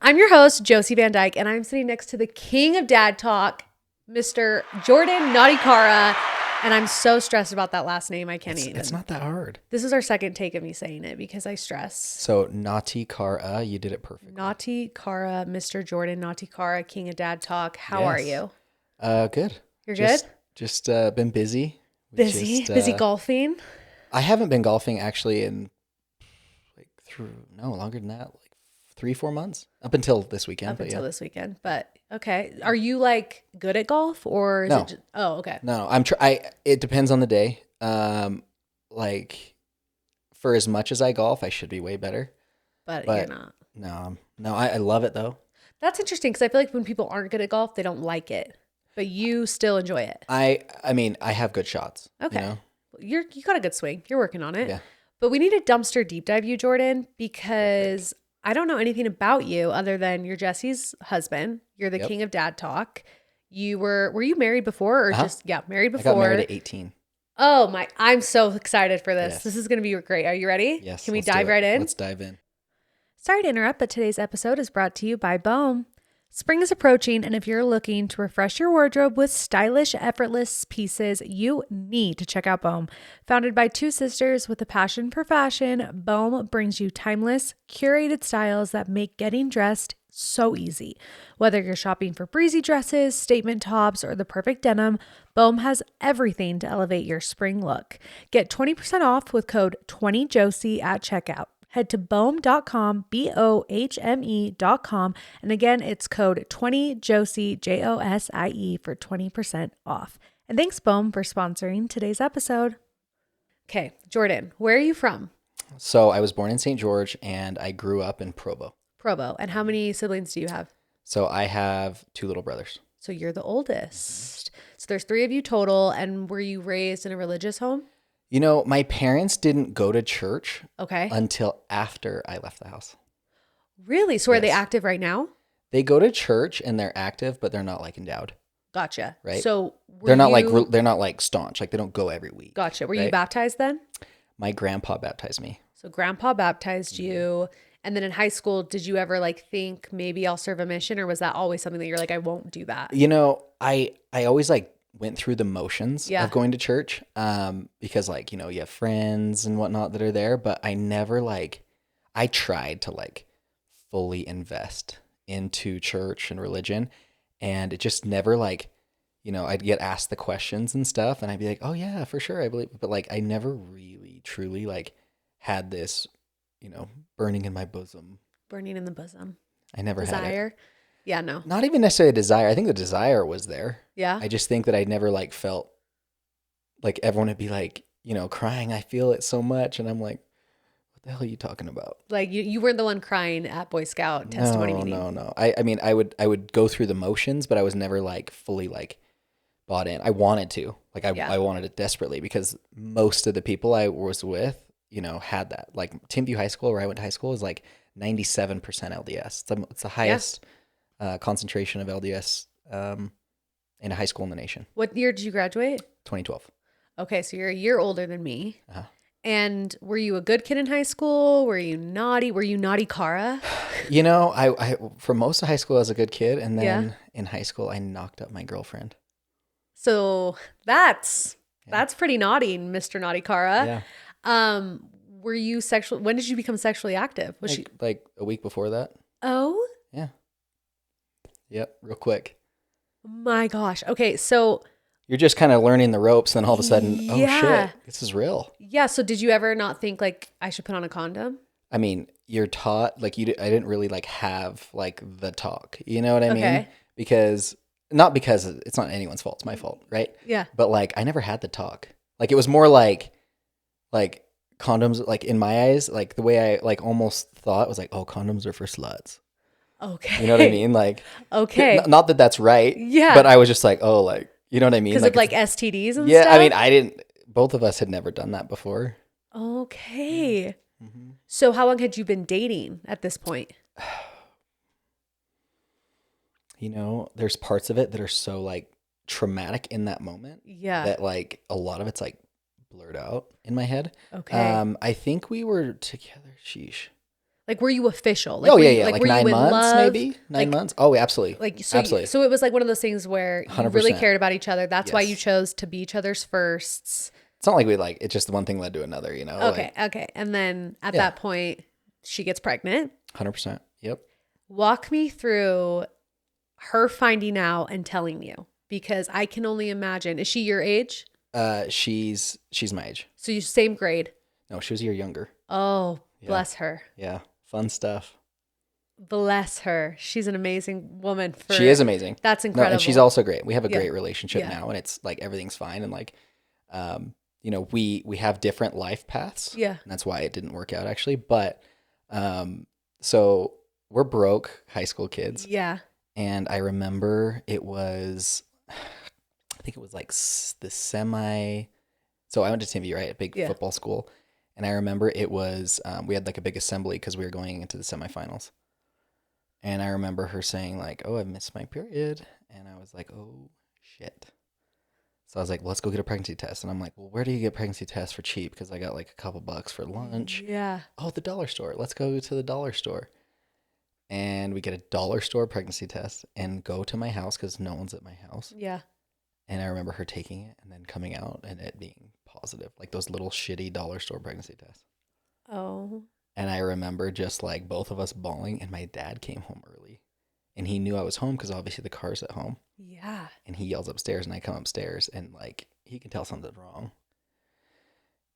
I'm your host, Josie Van Dyke, and I'm sitting next to the king of dad talk, Mr. Jordan NGATIKAURA, and I'm so stressed about that last name. I can't even. It's not that hard. This is our second take of me saying it because I stress. So NGATIKAURA, you did it perfectly. NGATIKAURA, Mr. Jordan NGATIKAURA, king of dad talk. How are you? Good. You're good? Just been busy. Busy golfing? I haven't been golfing actually in longer than that, like 3-4 months up until this weekend. This weekend, but okay. Are you like good at golf or is No. it just, oh, okay. No, it depends on the day. Like for as much as I golf, I should be way better. But you're not. No, I love it though. That's interesting because I feel like when people aren't good at golf, they don't like it, but you still enjoy it. I mean, I have good shots. Okay. You know? You got a good swing. You're working on it. Yeah. But we need a dumpster deep dive you, Jordan, because I don't know anything about you other than you're Jessi's husband. You're the king of dad talk. Were you married before or married before? I got married at 18. Oh my, I'm so excited for this. Yes. This is going to be great. Are you ready? Yes. Can we dive right in? Let's dive in. Sorry to interrupt, but today's episode is brought to you by BOEM. Spring is approaching, and if you're looking to refresh your wardrobe with stylish, effortless pieces, you need to check out BOEM. Founded by two sisters with a passion for fashion, BOEM brings you timeless, curated styles that make getting dressed so easy. Whether you're shopping for breezy dresses, statement tops, or the perfect denim, BOEM has everything to elevate your spring look. Get 20% off with code 20JOSIE at checkout. Head to bohem.com, BOHME.com. And again, it's code 20JOSIE, JOSIE for 20% off. And thanks, BOEM, for sponsoring today's episode. Okay, Jordan, where are you from? So I was born in St. George and I grew up in Provo. Provo. And how many siblings do you have? So I have 2 little brothers. So you're the oldest. So there's 3 of you total. And were you raised in a religious home? You know, my parents didn't go to church until after I left the house. Really? So are they active right now? They go to church and they're active, but they're not like endowed. Gotcha. Right? So they're not like staunch. Like they don't go every week. Gotcha. Were you baptized then? My grandpa baptized me. So grandpa baptized you. And then in high school, did you ever like think maybe I'll serve a mission, or was that always something that you're like, I won't do that? You know, I always like went through the motions of going to church because like, you know, you have friends and whatnot that are there, but I never I tried to like fully invest into church and religion, and it just never like, you know, I'd get asked the questions and stuff and I'd be like, oh yeah, for sure, I believe, but like I never really truly like had this, you know, burning in my bosom. Burning in the bosom. I never had it. Yeah, no. Not even necessarily a desire. I think the desire was there. Yeah. I just think that I never like felt like everyone would be like, you know, crying. I feel it so much. And I'm like, what the hell are you talking about? Like you weren't the one crying at Boy Scout testimony meeting. No. I mean, I would go through the motions, but I was never like fully like bought in. I wanted to. Like I wanted it desperately because most of the people I was with, you know, had that. Like Timpview High School, where I went to high school, is like 97% LDS. It's the highest concentration of LDS in a high school in the nation. What year did you graduate? 2012. Okay, so you're a year older than me. And were you a good kid in high school? Were you naughty? Were you NGATIKAURA? You know, I for most of high school I was a good kid, and then in high school I knocked up my girlfriend. So that's pretty naughty, Mr. NGATIKAURA. Yeah. Were you sexual? When did you become sexually active? Was she like a week before that? Oh. Yeah. Yep, real quick. My gosh. Okay, so you're just kind of learning the ropes, and then all of a sudden, oh shit, this is real. Yeah. So did you ever not think like I should put on a condom? I mean, you're taught like I didn't really like have like the talk. You know what I mean? Because it's not anyone's fault. It's my fault, right? Yeah. But like I never had the talk. Like it was more like condoms. Like in my eyes, like the way I like almost thought was like, oh, condoms are for sluts. Okay. You know what I mean? Like, okay. Not that that's right. Yeah. But I was just like, oh, like, you know what I mean? Because of like STDs and stuff? Yeah. I mean, both of us had never done that before. Okay. Mm-hmm. So how long had you been dating at this point? You know, there's parts of it that are so like traumatic in that moment. Yeah. That like a lot of it's like blurred out in my head. Okay. I think we were together. Sheesh. Like, were you official? Like, Oh, were yeah, you, yeah. like Like were you 9 in months, love? maybe? 9 Like, months? Oh, absolutely. like, so, Absolutely. so it was like one of those things where you 100%. really cared about each other. That's why you Yes. chose to be each other's firsts. It's not like we like, it's just one thing led to another, you know? Okay, Like, okay. And then at Yeah. that point, she gets pregnant. 100%. Yep. Walk me through her finding out and telling you, because I can only imagine. Is she your age? She's my age. So you same grade. No, she was a year younger. Oh, Yeah. bless her. Yeah. Fun stuff. Bless her. She's an amazing woman. She is amazing. That's incredible. No, and she's also great. We have a Yeah. great relationship Yeah. now, and it's like everything's fine. And like, you know, we have different life paths. Yeah. And that's why it didn't work out actually. But so we're broke high school kids. Yeah. And I remember it was, I think it was like the semi. So I went to TMV, right? A big Yeah. football school. And I remember it was, we had like a big assembly because we were going into the semifinals. And I remember her saying like, oh, I missed my period. And I was like, oh, shit. So I was like, let's go get a pregnancy test. And I'm like, well, where do you get pregnancy tests for cheap? Because I got like a couple bucks for lunch. Yeah. Oh, the dollar store. Let's go to the dollar store. And we get a dollar store pregnancy test and go to my house because no one's at my house. Yeah. And I remember her taking it and then coming out and it being positive, like those little shitty dollar store pregnancy tests. Oh. And I remember just like both of us bawling, and my dad came home early and he knew I was home because obviously the car's at home. Yeah. And he yells upstairs and I come upstairs and like he can tell something's wrong.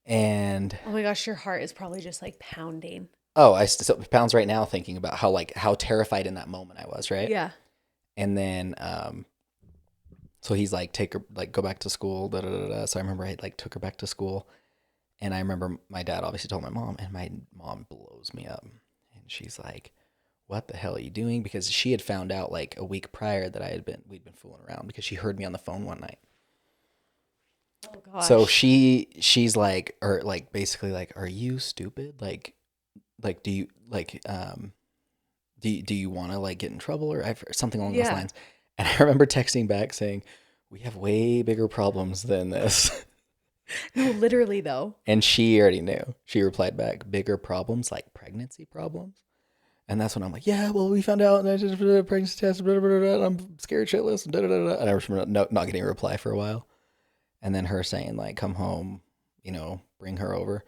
And oh my gosh, your heart is probably just like pounding. oh, I still pounds right now thinking about how terrified in that moment I was, right? Yeah. And then so he's like, take her, like go back to school. Da, da, da, da. So I remember I like took her back to school. And I remember my dad obviously told my mom, and my mom blows me up. And she's like, what the hell are you doing? Because she had found out like a week prior that we'd been fooling around because she heard me on the phone one night. Oh gosh. So she's like, or like basically like, are you stupid? Like do you like do you want to like get in trouble or something along those lines? And I remember texting back saying, we have way bigger problems than this. No, literally though. And she already knew. She replied back, bigger problems like pregnancy problems. And that's when I'm like, yeah, well, we found out and I did a pregnancy test, blah, blah, blah, blah, and I'm scared shitless. And, and I remember not getting a reply for a while. And then her saying like, come home, you know, bring her over.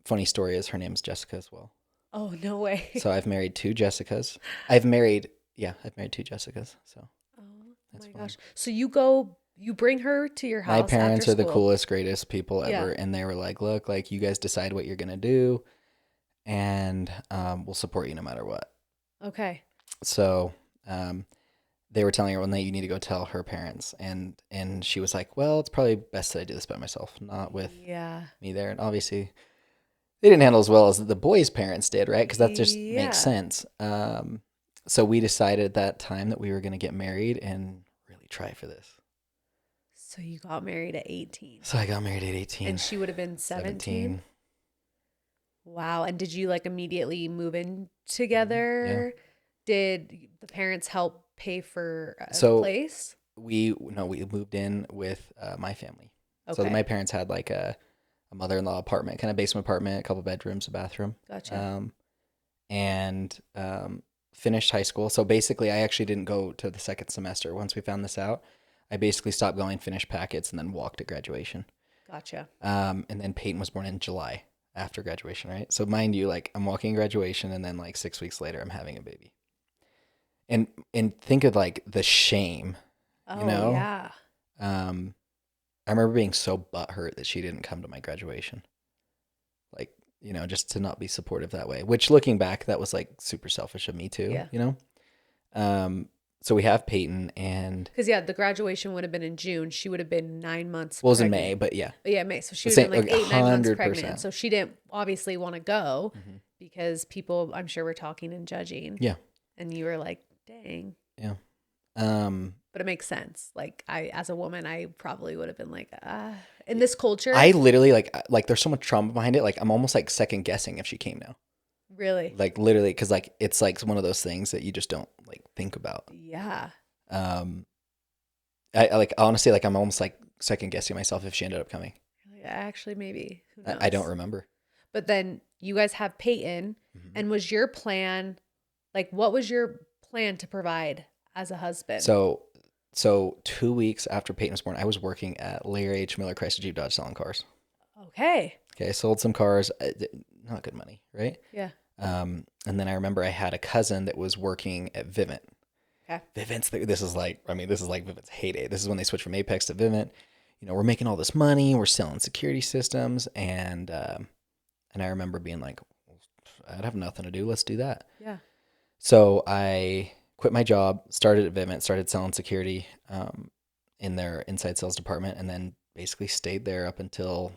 Funny story is her name's Jessica as well. Oh, no way. So I've married 2 Jessicas. I've married 2 Jessicas. So oh that's my fun. gosh. So you bring her to your house. My parents after are the school. coolest, greatest people ever. Yeah. And they were like, look, like you guys decide what you're going to do. And we'll support you no matter what. Okay. So they were telling her one night, you need to go tell her parents. And she was like, well, it's probably best that I do this by myself, not with me there. And obviously they didn't handle as well as the boys' parents did, right? Because that just makes sense. So we decided at that time that we were going to get married and really try for this. So you got married at 18. So I got married at 18. And she would have been 17? Wow. And did you like immediately move in together? Yeah. Did the parents help pay for a place? We moved in with my family. Okay. So my parents had like a mother-in-law apartment, kind of basement apartment, a couple bedrooms, a bathroom. Gotcha. And finished high school. So basically I actually didn't go to the second semester. Once we found this out, I basically stopped going, finished packets, and then walked at graduation. Gotcha. And then Peyton was born in July after graduation, right? So mind you, like I'm walking graduation, and then like 6 weeks later, I'm having a baby. And think of like the shame, you know? Yeah. I remember being so butthurt that she didn't come to my graduation. Like, you know, just to not be supportive that way, which looking back, that was like super selfish of me too, you know? So we have Peyton and... Because, the graduation would have been in June. She would have been 9 months Well, it was pregnant. in May, but yeah. But May. So she would have been like 8-9 months 100%. pregnant. So she didn't obviously want to go because people, I'm sure, were talking and judging. Yeah. And you were like, dang. Yeah. But it makes sense. Like, as a woman, I probably would have been like, in this culture. I literally, like there's so much trauma behind it. Like, I'm almost like second guessing if she came now. Really? Like, literally, because like, it's like one of those things that you just don't like think about. Yeah. I like honestly, like I'm almost like second guessing myself if she ended up coming. Actually, maybe. Who knows? I don't remember. But then you guys have Peyton, and was your plan, like, what was your plan to provide as a husband? So 2 weeks after Peyton was born, I was working at Larry H. Miller Chrysler Jeep Dodge selling cars. Okay. Okay, sold some cars, not good money, right? Yeah. And then I remember I had a cousin that was working at Vivint. Okay. Vivint's, this is like Vivint's heyday. This is when they switched from Apex to Vivint. You know, we're making all this money, we're selling security systems, and I remember being like, I'd have nothing to do, let's do that. Yeah. So I quit my job, started at Vivint, started selling security in their inside sales department, and then basically stayed there up until,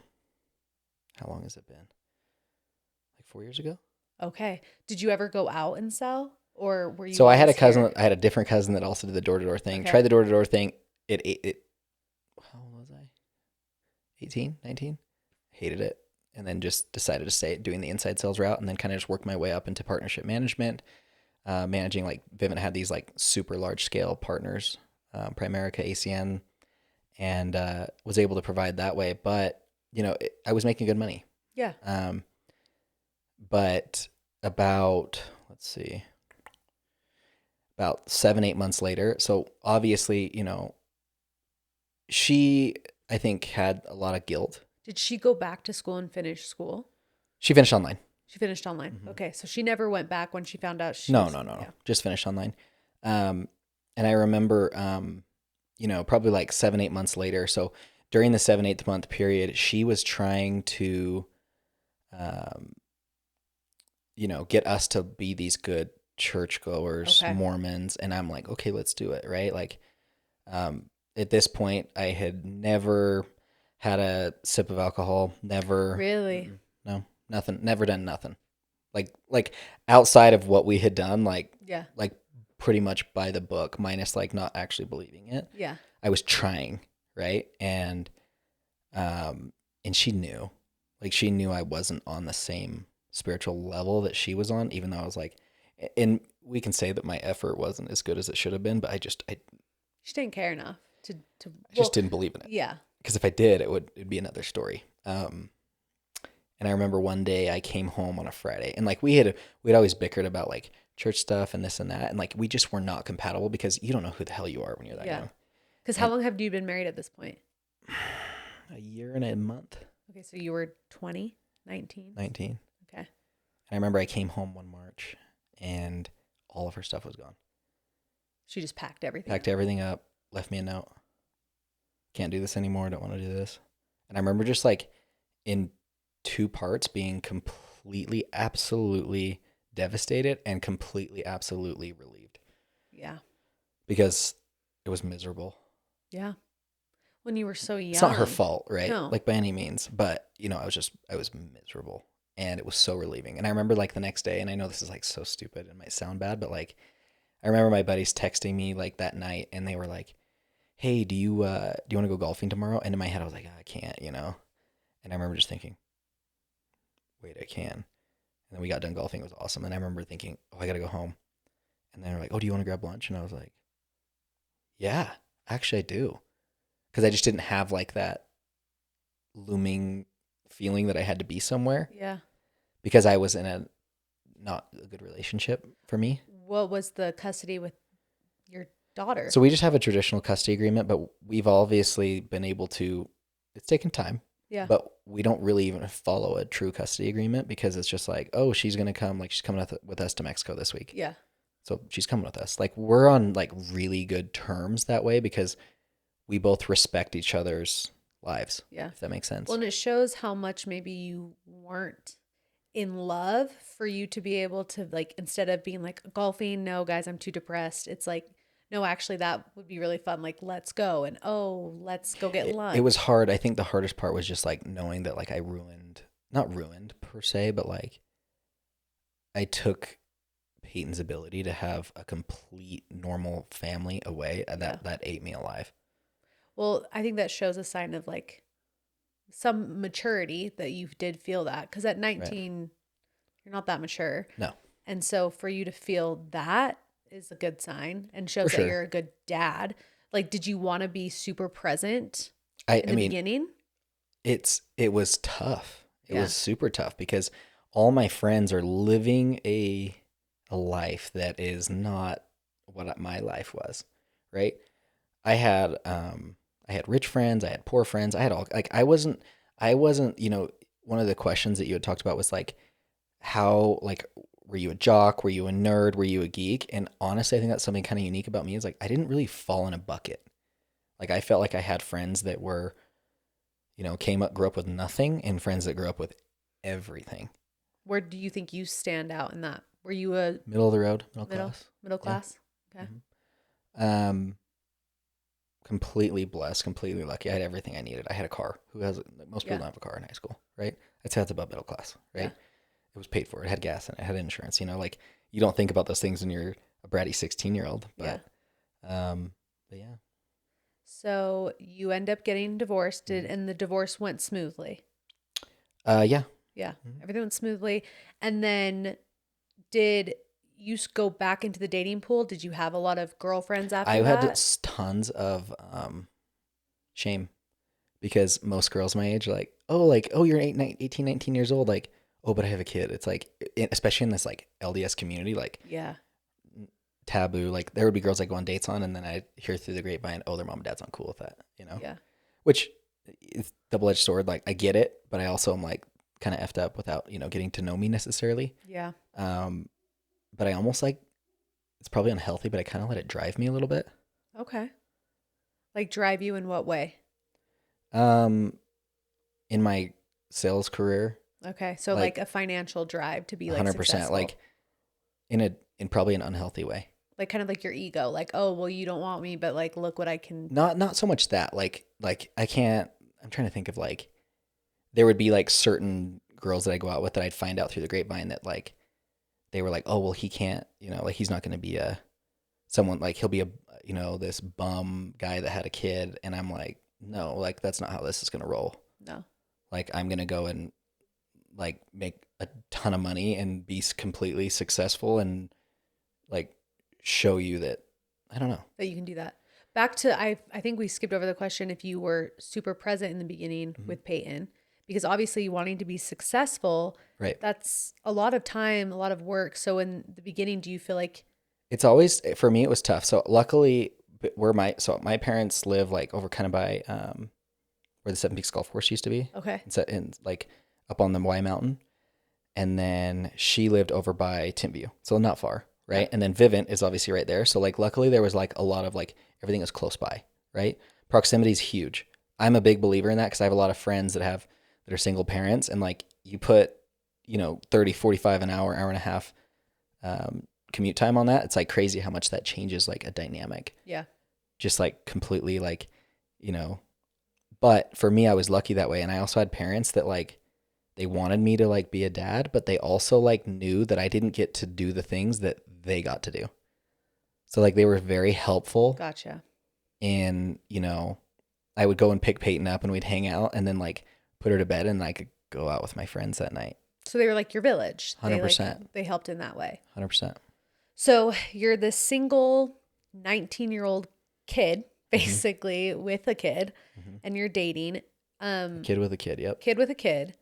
how long has it been? Like 4 years ago? Okay. Did you ever go out and sell, or were you? So I had a cousin. here? I had a different cousin that also did the door-to-door thing. Okay. Tried the door-to-door thing. It how old was I? 18, 19? Hated it. And then just decided to stay doing the inside sales route, and then kind of just worked my way up into partnership management, managing, like, Vivint had these like super large scale partners, Primerica, ACN, and was able to provide that way. But, you know, I was making good money. Yeah. But about 7-8 months later, so obviously, you know, she, I think, had a lot of guilt. Did she go back to school and finish school? She finished online. She finished online. Okay. So she never went back when she found out No. Yeah. Just finished online. And I remember, you know, probably like 7-8 months later. So during the 7-8 month period, she was trying to, you know, get us to be these good churchgoers, Okay. Mormons. And I'm like, okay, let's do it. Right. Like, at this point, I had never had a sip of alcohol, never. Really? No, nothing, never done nothing. Like outside of what we had done, like pretty much by the book, minus like not actually believing it. Yeah. I was trying, right? And she knew I wasn't on the same spiritual level that she was on, even though I was like, and we can say that my effort wasn't as good as it should have been, but I just didn't care enough to I just didn't believe in it. Yeah. Because if I did, it'd be another story. And I remember one day I came home on a Friday, and like we'd always bickered about like church stuff and this and that, and like we just were not compatible because you don't know who the hell you are when you're that young. Because how long have you been married at this point? A year and a month. Okay, so you were 20, 19? 19. Okay. And I remember I came home one March, and all of her stuff was gone. She just packed everything. Packed everything up, left me a note. Can't do this anymore. Don't want to do this. And I remember just like in 2 parts being completely, absolutely devastated and completely, absolutely relieved. Yeah. Because it was miserable. Yeah. When you were so young. It's not her fault, right? No. Like by any means. But, you know, I was miserable, and it was so relieving. And I remember like the next day, and I know this is like so stupid and might sound bad, but like I remember my buddies texting me like that night, and they were like, hey, do you want to go golfing tomorrow? And in my head, I was like, I can't, you know? And I remember just thinking, wait, I can. And then we got done golfing. It was awesome. And I remember thinking, oh, I got to go home. And then they're like, oh, do you want to grab lunch? And I was like, yeah, actually I do. Because I just didn't have like that looming feeling that I had to be somewhere. Yeah. Because I was in not a good relationship for me. What was the custody with your daughter? So we just have a traditional custody agreement, but we've obviously been able to, it's taken time. Yeah. But we don't really even follow a true custody agreement because it's just like, oh, she's going to come, like she's coming with us to Mexico this week. Yeah. So she's coming with us. Like we're on like really good terms that way because we both respect each other's lives. Yeah. If that makes sense. Well, and it shows how much maybe you weren't in love for you to be able to, like, instead of being like golfing, no guys, I'm too depressed. It's like, no, actually that would be really fun. Like, let's go. And let's go get lunch. It was hard. I think the hardest part was just like knowing that like I not ruined per se, but like I took Peyton's ability to have a complete normal family away, and that ate me alive. Well, I think that shows a sign of like some maturity that you did feel that, because at 19, you're not that mature. No. And so for you to feel that is a good sign and shows that you're a good dad. Like, did you want to be super present in the beginning? It was tough. It was super tough because all my friends are living a life that is not what my life was, right? I had rich friends, I had poor friends, I had all, like, I wasn't, one of the questions that you had talked about was like, how, like, were you a jock? Were you a nerd? Were you a geek? And honestly, I think that's something kind of unique about me is like, I didn't really fall in a bucket. Like, I felt like I had friends that were, grew up with nothing, and friends that grew up with everything. Where do you think you stand out in that? Were you a middle of the road, middle class? Yeah. Okay. Mm-hmm. Completely blessed, completely lucky. I had everything I needed. I had a car. Most people don't have a car in high school, right? I'd say that's about middle class, right? Yeah. It was paid for. It had gas in it. It had insurance. Like, you don't think about those things when you're a bratty 16-year-old, but yeah. So you end up getting divorced, and the divorce went smoothly. Yeah. Yeah, everything went smoothly. And then did you go back into the dating pool? Did you have a lot of girlfriends after that? I had tons of shame, because most girls my age are like, oh, you're 18, 19 years old. Like, oh, but I have a kid. It's like, especially in this like LDS community, like taboo. Like, there would be girls I go on dates on, and then I hear through the grapevine, oh, their mom and dad's not cool with that, Yeah. Which is double-edged sword. Like, I get it, but I also am like kind of effed up without, getting to know me necessarily. Yeah. But I almost like, it's probably unhealthy, but I kind of let it drive me a little bit. Okay. Like, drive you in what way? In my sales career. Okay. So like a financial drive to be like 100%, successful. Like in probably an unhealthy way. Like, kind of like your ego, like, oh, well, you don't want me, but like, look what I can. Not so much that, like I can't, I'm trying to think of like, there would be like certain girls that I go out with that I'd find out through the grapevine that like, they were like, oh, well, he can't, like, he's not going to be someone, like, he'll be this bum guy that had a kid. And I'm like, no, like, that's not how this is going to roll. No. Like, I'm going to go and like make a ton of money and be completely successful and like show you that, I don't know, that you can do that. Back to, I think we skipped over the question if you were super present in the beginning with Peyton, because obviously wanting to be successful, right? That's a lot of time, a lot of work. So in the beginning, do you feel like it's always, for me, it was tough. So luckily my parents live like over kind of by where the Seven Peaks Golf Course used to be. Okay. And like up on the Y Mountain. And then she lived over by Timpview. So not far, right? Yeah. And then Vivint is obviously right there. So like luckily there was like a lot of like everything was close by, right? Proximity is huge. I'm a big believer in that because I have a lot of friends that are single parents, and like you put, 30, 45 an hour, hour and a half commute time on that. It's like crazy how much that changes like a dynamic. Yeah. Just like completely like, but for me, I was lucky that way. And I also had parents that like, they wanted me to like be a dad, but they also like knew that I didn't get to do the things that they got to do. So like they were very helpful. Gotcha. And, I would go and pick Peyton up and we'd hang out and then like put her to bed and I could go out with my friends that night. So they were like your village. 100%. They helped in that way. 100%. So you're this single 19-year-old kid, basically, with a kid, and you're dating. Kid with a kid, yep. Kid with a kid.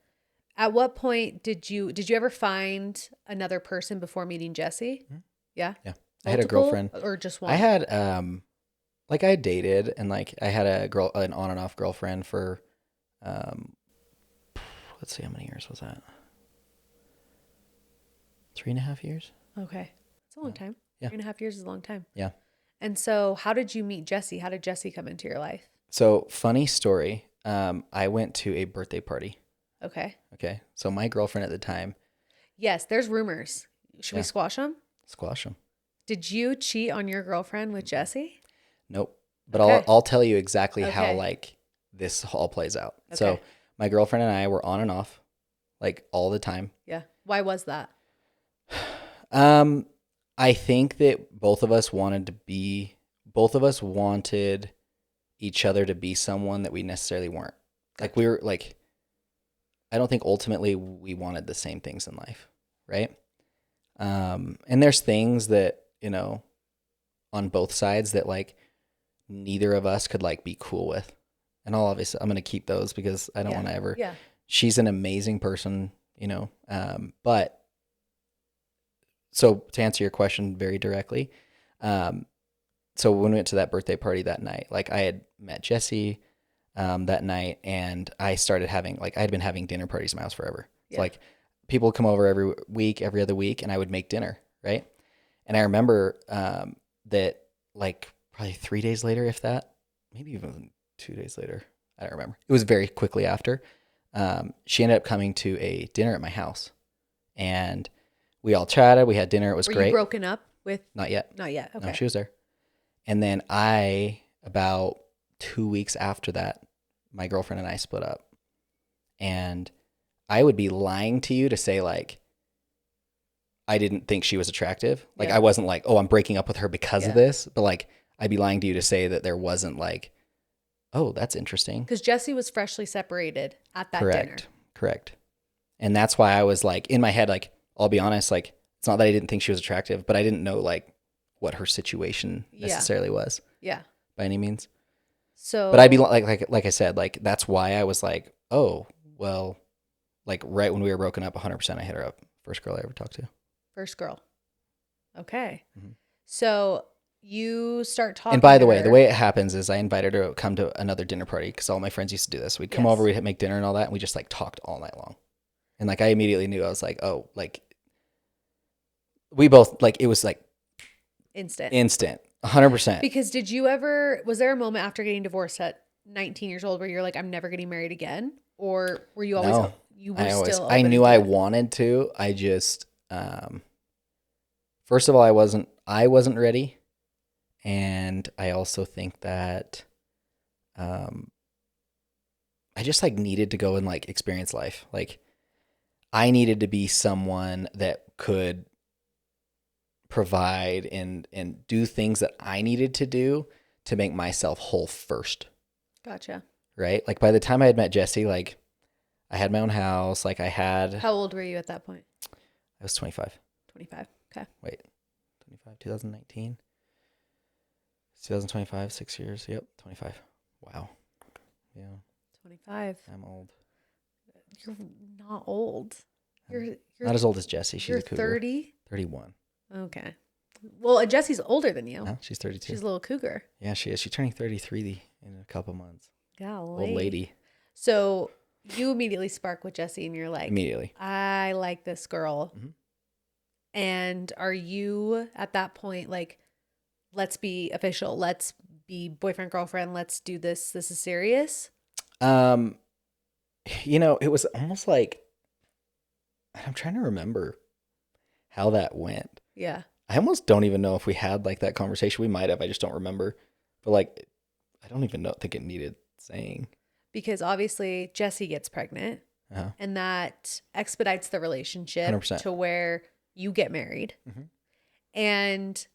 At what point did you ever find another person before meeting Jessi? Mm-hmm. Yeah? Yeah. Multiple, I had a girlfriend. Or just one? I had, like I dated and like I had an on and off girlfriend for, let's see, how many years was that? 3.5 years. Okay. It's a long time. Yeah. 3.5 years is a long time. Yeah. And so how did you meet Jessi? How did Jessi come into your life? So funny story. I went to a birthday party. Okay. So my girlfriend at the time. Yes. There's rumors. Should we squash them? Squash them. Did you cheat on your girlfriend with Jessi? Nope. But I'll tell you exactly how like this all plays out. Okay. So my girlfriend and I were on and off like all the time. Yeah. Why was that? I think that both of us wanted each other to be someone that we necessarily weren't. Like we were like, I don't think ultimately we wanted the same things in life. Right. And there's things that, on both sides that like neither of us could like be cool with. And I'm going to keep those because I don't want to ever she's an amazing person, you know. But so to answer your question very directly, so when we went to that birthday party that night, like I had met Jessi that night, and I started having, like, I had been having dinner parties in my house forever. It's like people would come over every week, every other week, and I would make dinner, right? And I remember that, like, probably 3 days later, if that, maybe even 2 days later, I don't remember. It was very quickly after. She ended up coming to a dinner at my house, and we all chatted. We had dinner. It was great. Were you broken up with? Not yet. Not yet. Okay. No, she was there. And then about 2 weeks after that, my girlfriend and I split up. And I would be lying to you to say, like, I didn't think she was attractive. Like, I wasn't like, oh, I'm breaking up with her because of this. But, like, I'd be lying to you to say that there wasn't, like, oh, that's interesting. Because Jessi was freshly separated at that dinner. Correct. And that's why I was, like, in my head, like, I'll be honest, like, it's not that I didn't think she was attractive, but I didn't know, like, what her situation necessarily was. Yeah. By any means. So, but I'd be like I said, like, that's why I was like, oh, well, like, right when we were broken up, 100% I hit her up. First girl I ever talked to. First girl. Okay. Mm-hmm. So you start talking. And by the way it happens is I invited her to come to another dinner party because all my friends used to do this. We'd come over, we'd make dinner and all that, and we just, like, talked all night long. And, like, I immediately knew, I was like, oh, like, we both, like, it was like instant, 100%. Because was there a moment after getting divorced at 19 years old where you're like, I'm never getting married again? Or were you always, I knew I wanted to. I just, first of all, I wasn't ready. And I also think that, I just, like, needed to go and, like, experience life. Like, I needed to be someone that could provide and do things that I needed to do to make myself whole first. Gotcha. Right? Like, by the time I had met Jessi, like, I had my own house. Like, I had... How old were you at that point? I was 25. 25. Okay. Wait. 25, 2019? 2025, 6 years. Yep. 25. Wow. Yeah. 25. I'm old. You're not old. You're not as old as Jessi. She's a cougar. 30? 31. Okay. Well, Jessi's older than you. No, she's 32. She's a little cougar. Yeah, she is. She's turning 33 in a couple months. Golly. Old lady. So you immediately spark with Jessi and you're like, immediately, I like this girl. Mm-hmm. And are you at that point like, let's be official. Let's be boyfriend, girlfriend. Let's do this. This is serious. You know, it was almost like, I'm trying to remember how that went. Yeah. I almost don't even know if we had, like, that conversation. We might have. I just don't remember. But, like, I don't even think it needed saying. Because obviously Jessi gets pregnant. Uh-huh. And that expedites the relationship 100%. To where you get married. Mm-hmm. And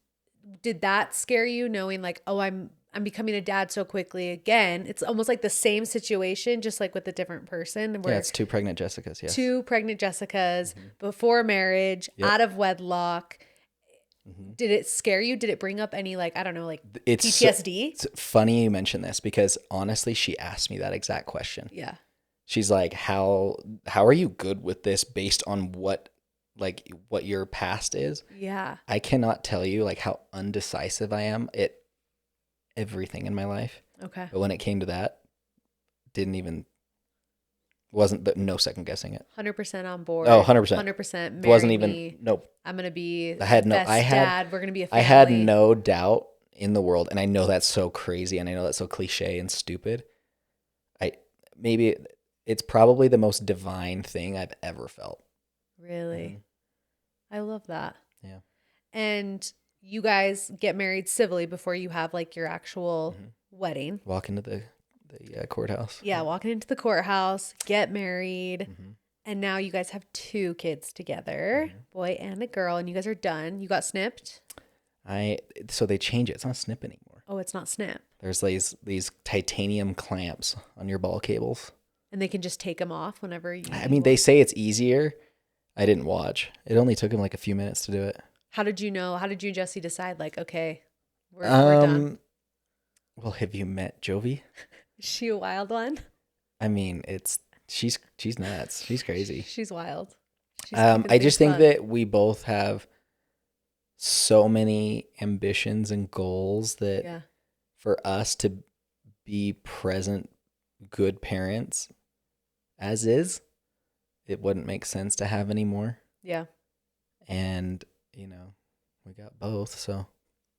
did that scare you knowing like, oh, I'm becoming a dad so quickly again? It's almost like the same situation, just like with a different person. Where it's 2 pregnant Jessicas, yes. 2 pregnant Jessicas, mm-hmm. Before marriage, yep. Out of wedlock. Mm-hmm. Did it scare you? Did it bring up any, like, I don't know, like PTSD? It's funny you mention this because honestly, she asked me that exact question. Yeah. She's like, how are you good with this based on what your past is? Yeah. I cannot tell you like how undecisive I am at everything in my life. Okay. But when it came to that, wasn't no second guessing it. 100% on board. Oh, 100%. 100%. Wasn't even, me. Nope. I'm going to be dad. We're going to be a family. I had no doubt in the world. And I know that's so crazy. And I know that's so cliche and stupid. It's probably the most divine thing I've ever felt. Really? I love that. Yeah. And you guys get married civilly before you have like your actual wedding. Walk into the courthouse. Yeah, walking into the courthouse, get married. Mm-hmm. And now you guys have 2 kids together, boy and a girl, and you guys are done. You got snipped? So they change it. It's not snip anymore. Oh, it's not snip. There's these titanium clamps on your ball cables. And they can just take them off whenever you they say it's easier. I didn't watch. It only took him like a few minutes to do it. How did you know? How did you and Jessi decide like, okay, we're done? Well, have you met Jovi? Is she a wild one? I mean, it's She's nuts. She's crazy. She's wild. I just think that we both have so many ambitions and goals that for us to be present, good parents as is, it wouldn't make sense to have any more. Yeah. And, you know, we got both, so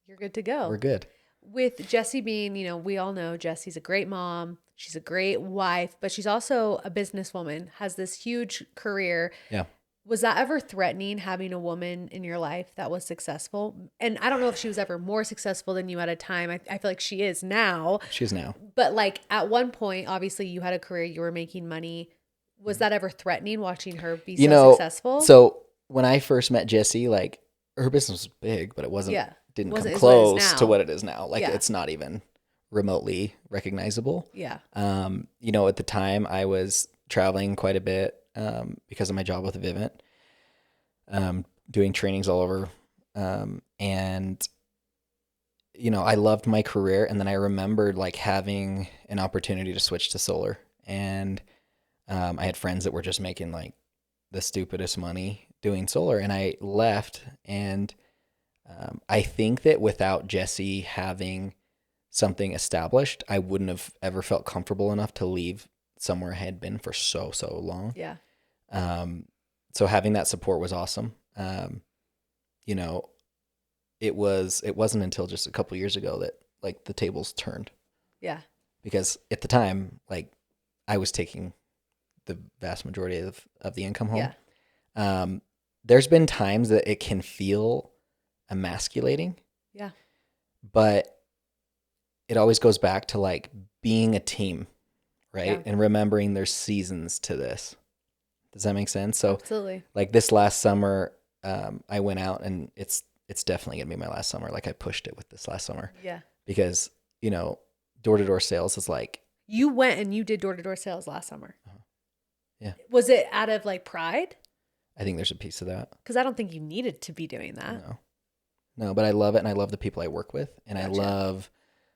you're good to go. We're good. With Jessi being, you know, we all know Jessi's a great mom. She's a great wife, but she's also a businesswoman, has this huge career. Yeah. Was that ever threatening, having a woman in your life that was successful? And I don't know if she was ever more successful than you at a time. I feel like she is now. She is now. But like at one point, obviously you had a career, you were making money. Was that ever threatening, watching her be successful? So when I first met Jessi, like her business was big, but it didn't come close to what it is now. Like it's not even remotely recognizable. Yeah. You know, at the time I was traveling quite a bit because of my job with Vivint, doing trainings all over. And, you know, I loved my career. And then I remembered like having an opportunity to switch to solar. And I had friends that were just making like the stupidest money doing solar. And I left. And I think that without Jessi having something established, I wouldn't have ever felt comfortable enough to leave somewhere I had been for so long. Yeah. So having that support was awesome. You know, it wasn't until just a couple years ago that like the tables turned. Yeah. Because at the time, like I was taking the vast majority of the income home. Yeah. There's been times that it can feel emasculating. Yeah. But it always goes back to like being a team, right? Yeah. And remembering there's seasons to this. Does that make sense? So absolutely. Like this last summer, I went out and it's definitely gonna be my last summer. Like I pushed it with this last summer. Yeah. Because, you know, door-to-door sales is like. You went and you did door-to-door sales last summer. Yeah. Was it out of like pride? I think there's a piece of that. Because I don't think you needed to be doing that. No, but I love it and I love the people I work with and gotcha. I love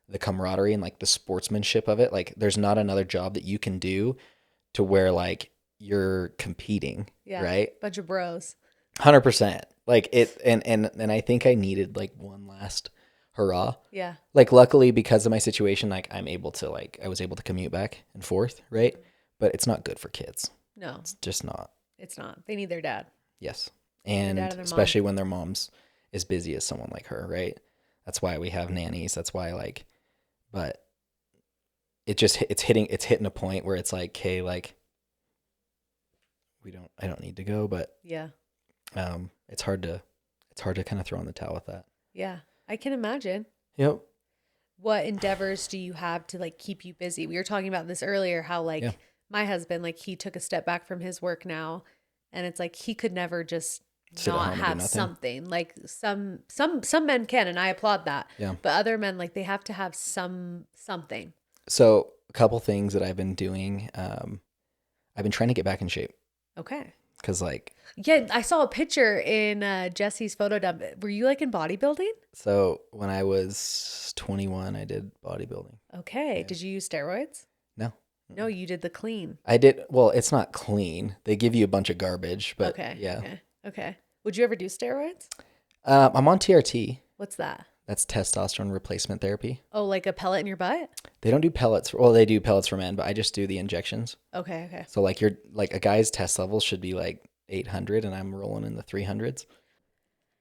the camaraderie and like the sportsmanship of it. Like there's not another job that you can do to where like you're competing, right? Bunch of bros. 100%. Like it, and I think I needed like one last hurrah. Yeah. Like luckily because of my situation, like I was able to commute back and forth, right? But it's not good for kids. No. It's just not. It's not. They need their dad. Yes. And especially when their mom's as busy as someone like her, right? That's why we have nannies. That's why like, but it's hitting a point where it's like, hey, like I don't need to go, but yeah. It's hard to kind of throw in the towel with that. Yeah. I can imagine. Yep. What endeavors do you have to like keep you busy? We were talking about this earlier, how like my husband, like he took a step back from his work now and it's like, he could never just not have something. Like some men can, and I applaud that. Yeah. But other men, like they have to have something. So a couple things that I've been doing. I've been trying to get back in shape. Okay. Cause like. Yeah, I saw a picture in Jessi's photo dump. Were you like in bodybuilding? So when I was 21, I did bodybuilding. Okay. Yeah. Did you use steroids? No. No, you did the clean. I did. Well, it's not clean. They give you a bunch of garbage, but yeah. Okay. Would you ever do steroids? I'm on TRT. What's that? That's testosterone replacement therapy. Oh, like a pellet in your butt? They don't do pellets. Well, they do pellets for men, but I just do the injections. Okay. So like a guy's test levels should be like 800 and I'm rolling in the 300s.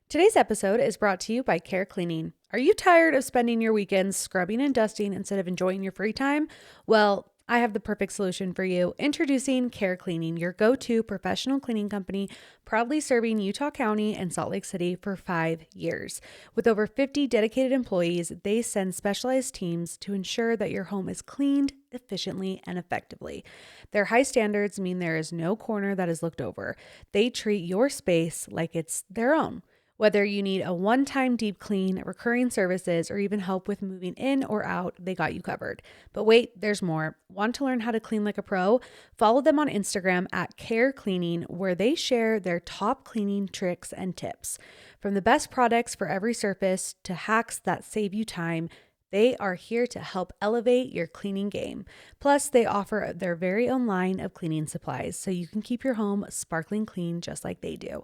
Today's episode is brought to you by Care Cleaning. Are you tired of spending your weekends scrubbing and dusting instead of enjoying your free time? Well, I have the perfect solution for you. Introducing Care Cleaning, your go-to professional cleaning company, proudly serving Utah County and Salt Lake City for 5 years. With over 50 dedicated employees, they send specialized teams to ensure that your home is cleaned efficiently and effectively. Their high standards mean there is no corner that is looked over. They treat your space like it's their own. Whether you need a one-time deep clean, recurring services, or even help with moving in or out, they got you covered. But wait, there's more. Want to learn how to clean like a pro? Follow them on Instagram at Care Cleaning, where they share their top cleaning tricks and tips. From the best products for every surface to hacks that save you time, They are here to help elevate your cleaning game. Plus, they offer their very own line of cleaning supplies so you can keep your home sparkling clean just like they do.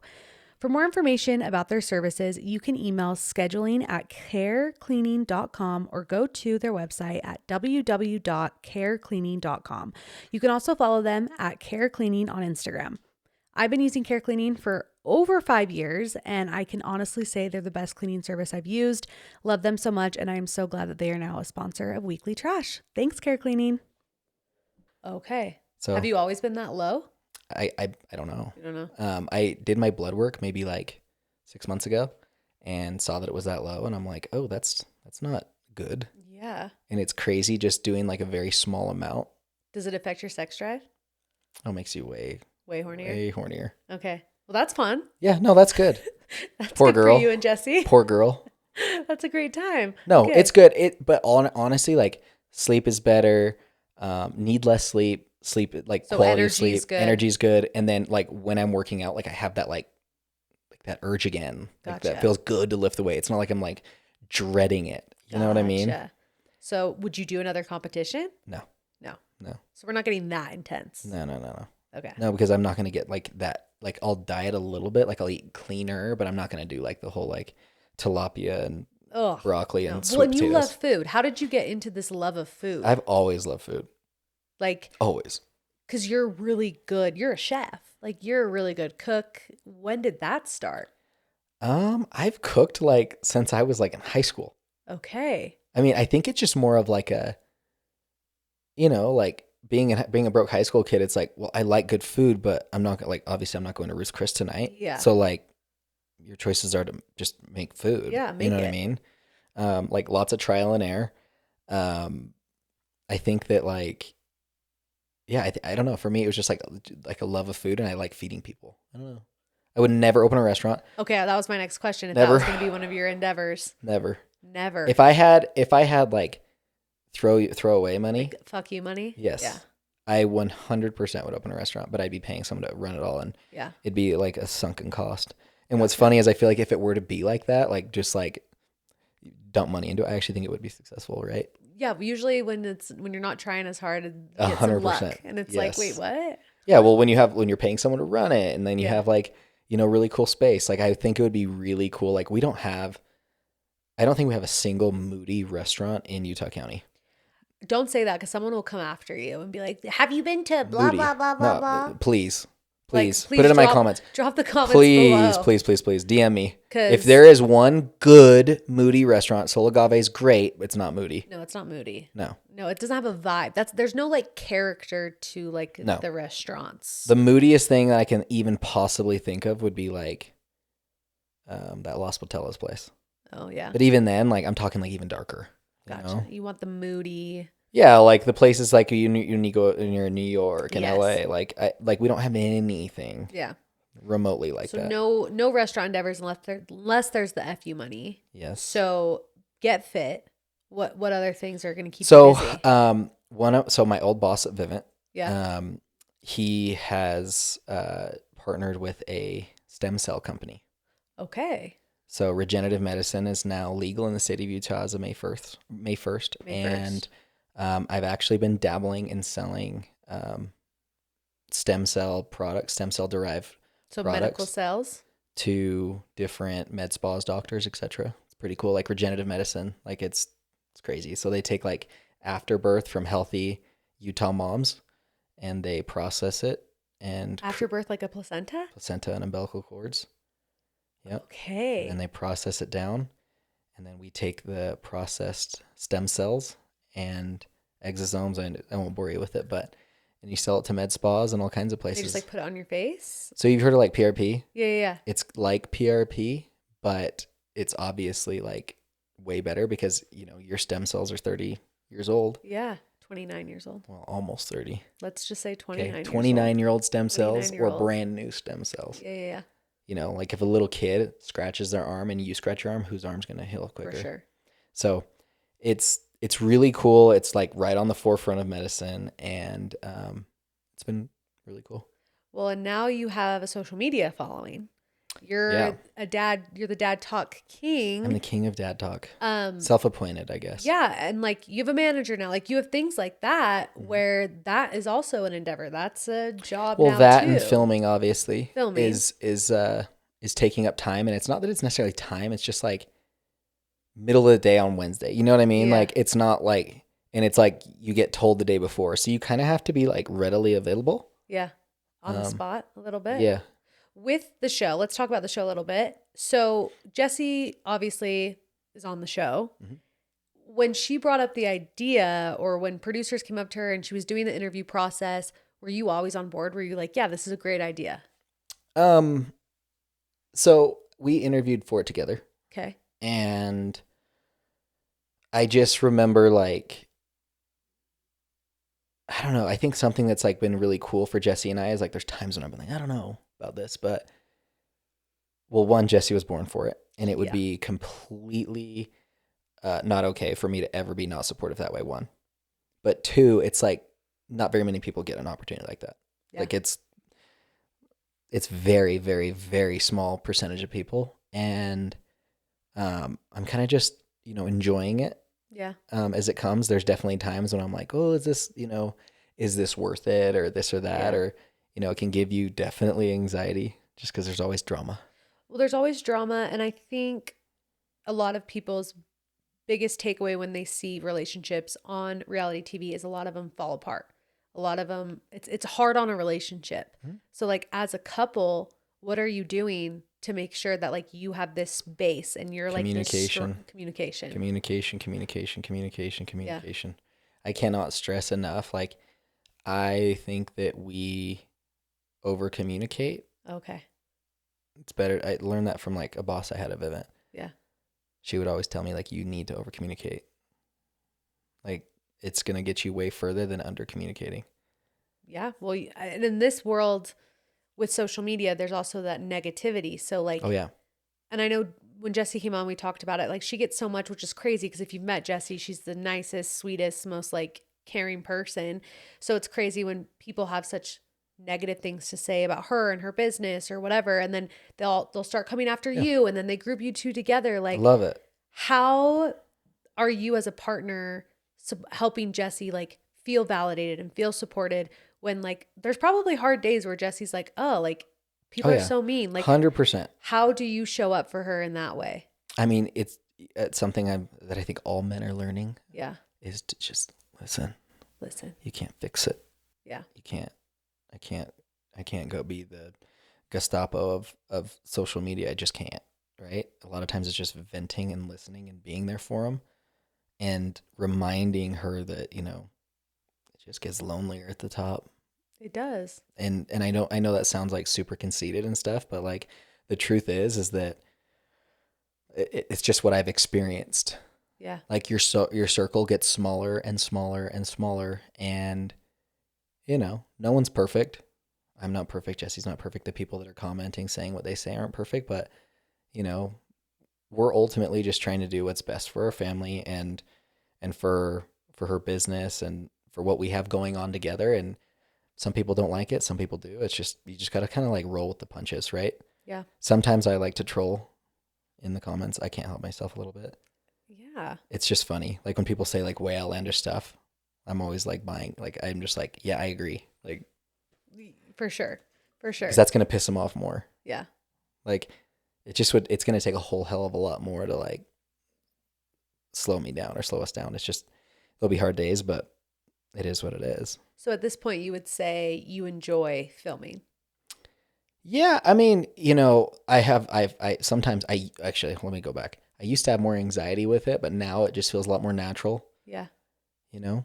For more information about their services, you can email scheduling@carecleaning.com or go to their website at www.carecleaning.com. You can also follow them at Care Cleaning on Instagram. I've been using Care Cleaning for over 5 years, and I can honestly say they're the best cleaning service I've used. Love them so much, and I am so glad that they are now a sponsor of Weekly Trash. Thanks, Care Cleaning. Okay. So have you always been that low? I don't know. You don't know? I did my blood work maybe like 6 months ago and saw that it was that low. And I'm like, oh, that's not good. Yeah. And it's crazy just doing like a very small amount. Does it affect your sex drive? Oh, it makes you way hornier? Way hornier. Okay. Well, that's fun. Yeah, no, that's good. That's Poor good girl. for you and Jessie. Poor girl. That's a great time. No, good. It's good. But honestly, like sleep is better. Need less sleep. Sleep, like so quality sleep, energy's good. And then like when I'm working out, like I have that like that urge again. Gotcha. Like that feels good to lift the weight. It's not like I'm like dreading it. You know what I mean? So would you do another competition? No. So we're not getting that intense. No. Okay. No, because I'm not going to get like that. Like I'll diet a little bit. Like I'll eat cleaner, but I'm not going to do like the whole like tilapia and broccoli and sweet potatoes. You love food. How did you get into this love of food? I've always loved food. Like always. Because you're really good. You're a chef. Like you're a really good cook. When did that start? I've cooked like since I was like in high school. Okay. I mean, I think it's just more of like a, like being a broke high school kid. It's like, well, I like good food, but I'm not like, obviously I'm not going to Ruth's Chris tonight. Yeah. So like your choices are to just make food. Yeah. You know what I mean? Like lots of trial and error. I think that like, yeah, I don't know. For me, it was just like a love of food, and I like feeding people. I don't know. I would never open a restaurant. Okay, that was my next question. If never. That was going to be one of your endeavors. Never. Never. If I had like throw away money, like, fuck you money. Yes. Yeah. I 100% would open a restaurant, but I'd be paying someone to run it all, and it'd be like a sunken cost. And what's funny is I feel like if it were to be like that, like just like dump money into it, I actually think it would be successful, right? Yeah, usually when you're not trying as hard, you get some luck, and it's like, wait, what? Yeah, well, when you're paying someone to run it, and then you have like really cool space. Like I think it would be really cool. Like I don't think we have a single Moody restaurant in Utah County. Don't say that because someone will come after you and be like, "Have you been to blah Moody. Blah blah blah blah?" Please put it in my comments. Drop the comments below. Please DM me. If there is one good Moody restaurant, Sol Agave is great, but it's not Moody. No, it's not Moody. No, it doesn't have a vibe. There's no like character to like the restaurants. The moodiest thing that I can even possibly think of would be like that Los Botellas place. Oh yeah. But even then, like I'm talking like even darker. Gotcha. You want the moody. Yeah, like the places like you go when you're in New York and LA. Like we don't have anything. Yeah. Remotely like that. So no restaurant endeavors unless there's the FU money. Yes. So get fit. What other things are going to keep you busy? So my old boss at Vivint. Yeah. He has partnered with a stem cell company. Okay. So regenerative medicine is now legal in the state of Utah as of May 1st. And I've actually been dabbling in selling stem cell products, stem cell derived products medical cells to different med spas, doctors, etc. It's pretty cool. Like regenerative medicine, like it's crazy. So they take like afterbirth from healthy Utah moms and they process it and afterbirth, like a placenta and umbilical cords. Yep. Okay. And they process it down, and then we take the processed stem cells and exosomes. I won't bore you with it, and you sell it to med spas and all kinds of places. You just like put it on your face? So you've heard of like PRP? Yeah. It's like PRP, but it's obviously like way better because, your stem cells are 30 years old. Yeah. 29 years old. Well, almost 30. Let's just say 29 years 29-year-old stem cells or brand new stem cells. Yeah. Like if a little kid scratches their arm and you scratch your arm, whose arm's going to heal quicker? For sure. So it's really cool. It's like right on the forefront of medicine, and it's been really cool. Well, and now you have a social media following. You're a dad. You're the dad talk king. I'm the king of dad talk. Self-appointed, I guess. Yeah. And like you have a manager now, like you have things like that where that is also an endeavor. That's a job now that too. And filming obviously is taking up time. And it's not that it's necessarily time. It's just like middle of the day on Wednesday. You know what I mean? Like it's not like, and it's like you get told the day before. So you kind of have to be like readily available. Yeah. On the spot a little bit. Yeah. With the show, let's talk about the show a little bit. So Jessi obviously is on the show. Mm-hmm. When she brought up the idea, or when producers came up to her and she was doing the interview process, were you always on board? Were you like, yeah, this is a great idea? So we interviewed for it together. Okay. And I just remember like, I don't know. I think something that's like been really cool for Jessi and I is like there's times when I've been like, I don't know about this, but well, one, Jessi was born for it, and it would be completely not okay for me to ever be not supportive that way. One, but two, it's like not very many people get an opportunity like that. Yeah. Like it's very, very, very small percentage of people, and I'm kind of just enjoying it. Yeah. As it comes. There's definitely times when I'm like, oh, is this worth it, or this or that, or, it can give you definitely anxiety just because there's always drama. Well, there's always drama. And I think a lot of people's biggest takeaway when they see relationships on reality TV is a lot of them fall apart. A lot of them, it's hard on a relationship. Mm-hmm. So like as a couple, what are you doing to make sure that like you have this base and you're like communication. Yeah. I cannot stress enough. Like I think that we over communicate. Okay. It's better. I learned that from like a boss I had at Vivint. Yeah. She would always tell me like, you need to over communicate. Like it's going to get you way further than under communicating. Yeah. Well, and in this world with social media, there's also that negativity. So like, oh yeah. And I know when Jessi came on, we talked about it. Like she gets so much, which is crazy. Because if you've met Jessi, she's the nicest, sweetest, most like caring person. So it's crazy when people have such negative things to say about her and her business or whatever. And then they'll start coming after you, and then they group you two together. Like, I love it. How are you as a partner helping Jessi like feel validated and feel supported when like there's probably hard days where Jessi's like, oh, like people are so mean. Like 100%. How do you show up for her in that way? I mean, it's something that I think all men are learning. Yeah. Is to just listen. You can't fix it. Yeah. You can't. I can't go be the Gestapo of social media. I just can't. Right. A lot of times it's just venting and listening and being there for them, and reminding her that it just gets lonelier at the top. It does. And I know that sounds like super conceited and stuff, but like the truth is that it's just what I've experienced. Yeah. Like your circle gets smaller and smaller and smaller, and no one's perfect. I'm not perfect. Jessi's not perfect. The people that are commenting, saying what they say aren't perfect, but we're ultimately just trying to do what's best for our family and for her business and for what we have going on together. And some people don't like it. Some people do. It's just, you just got to kind of like roll with the punches, right? Yeah. Sometimes I like to troll in the comments. I can't help myself a little bit. Yeah. It's just funny. Like when people say like way outlandish stuff, I'm always like buying, like, I'm just like, yeah, I agree. Like for sure. Because that's going to piss them off more. Yeah. Like it's going to take a whole hell of a lot more to like slow me down or slow us down. It's just, there'll be hard days, but it is what it is. So at this point you would say you enjoy filming? Yeah. I mean, sometimes actually, let me go back. I used to have more anxiety with it, but now it just feels a lot more natural. Yeah. I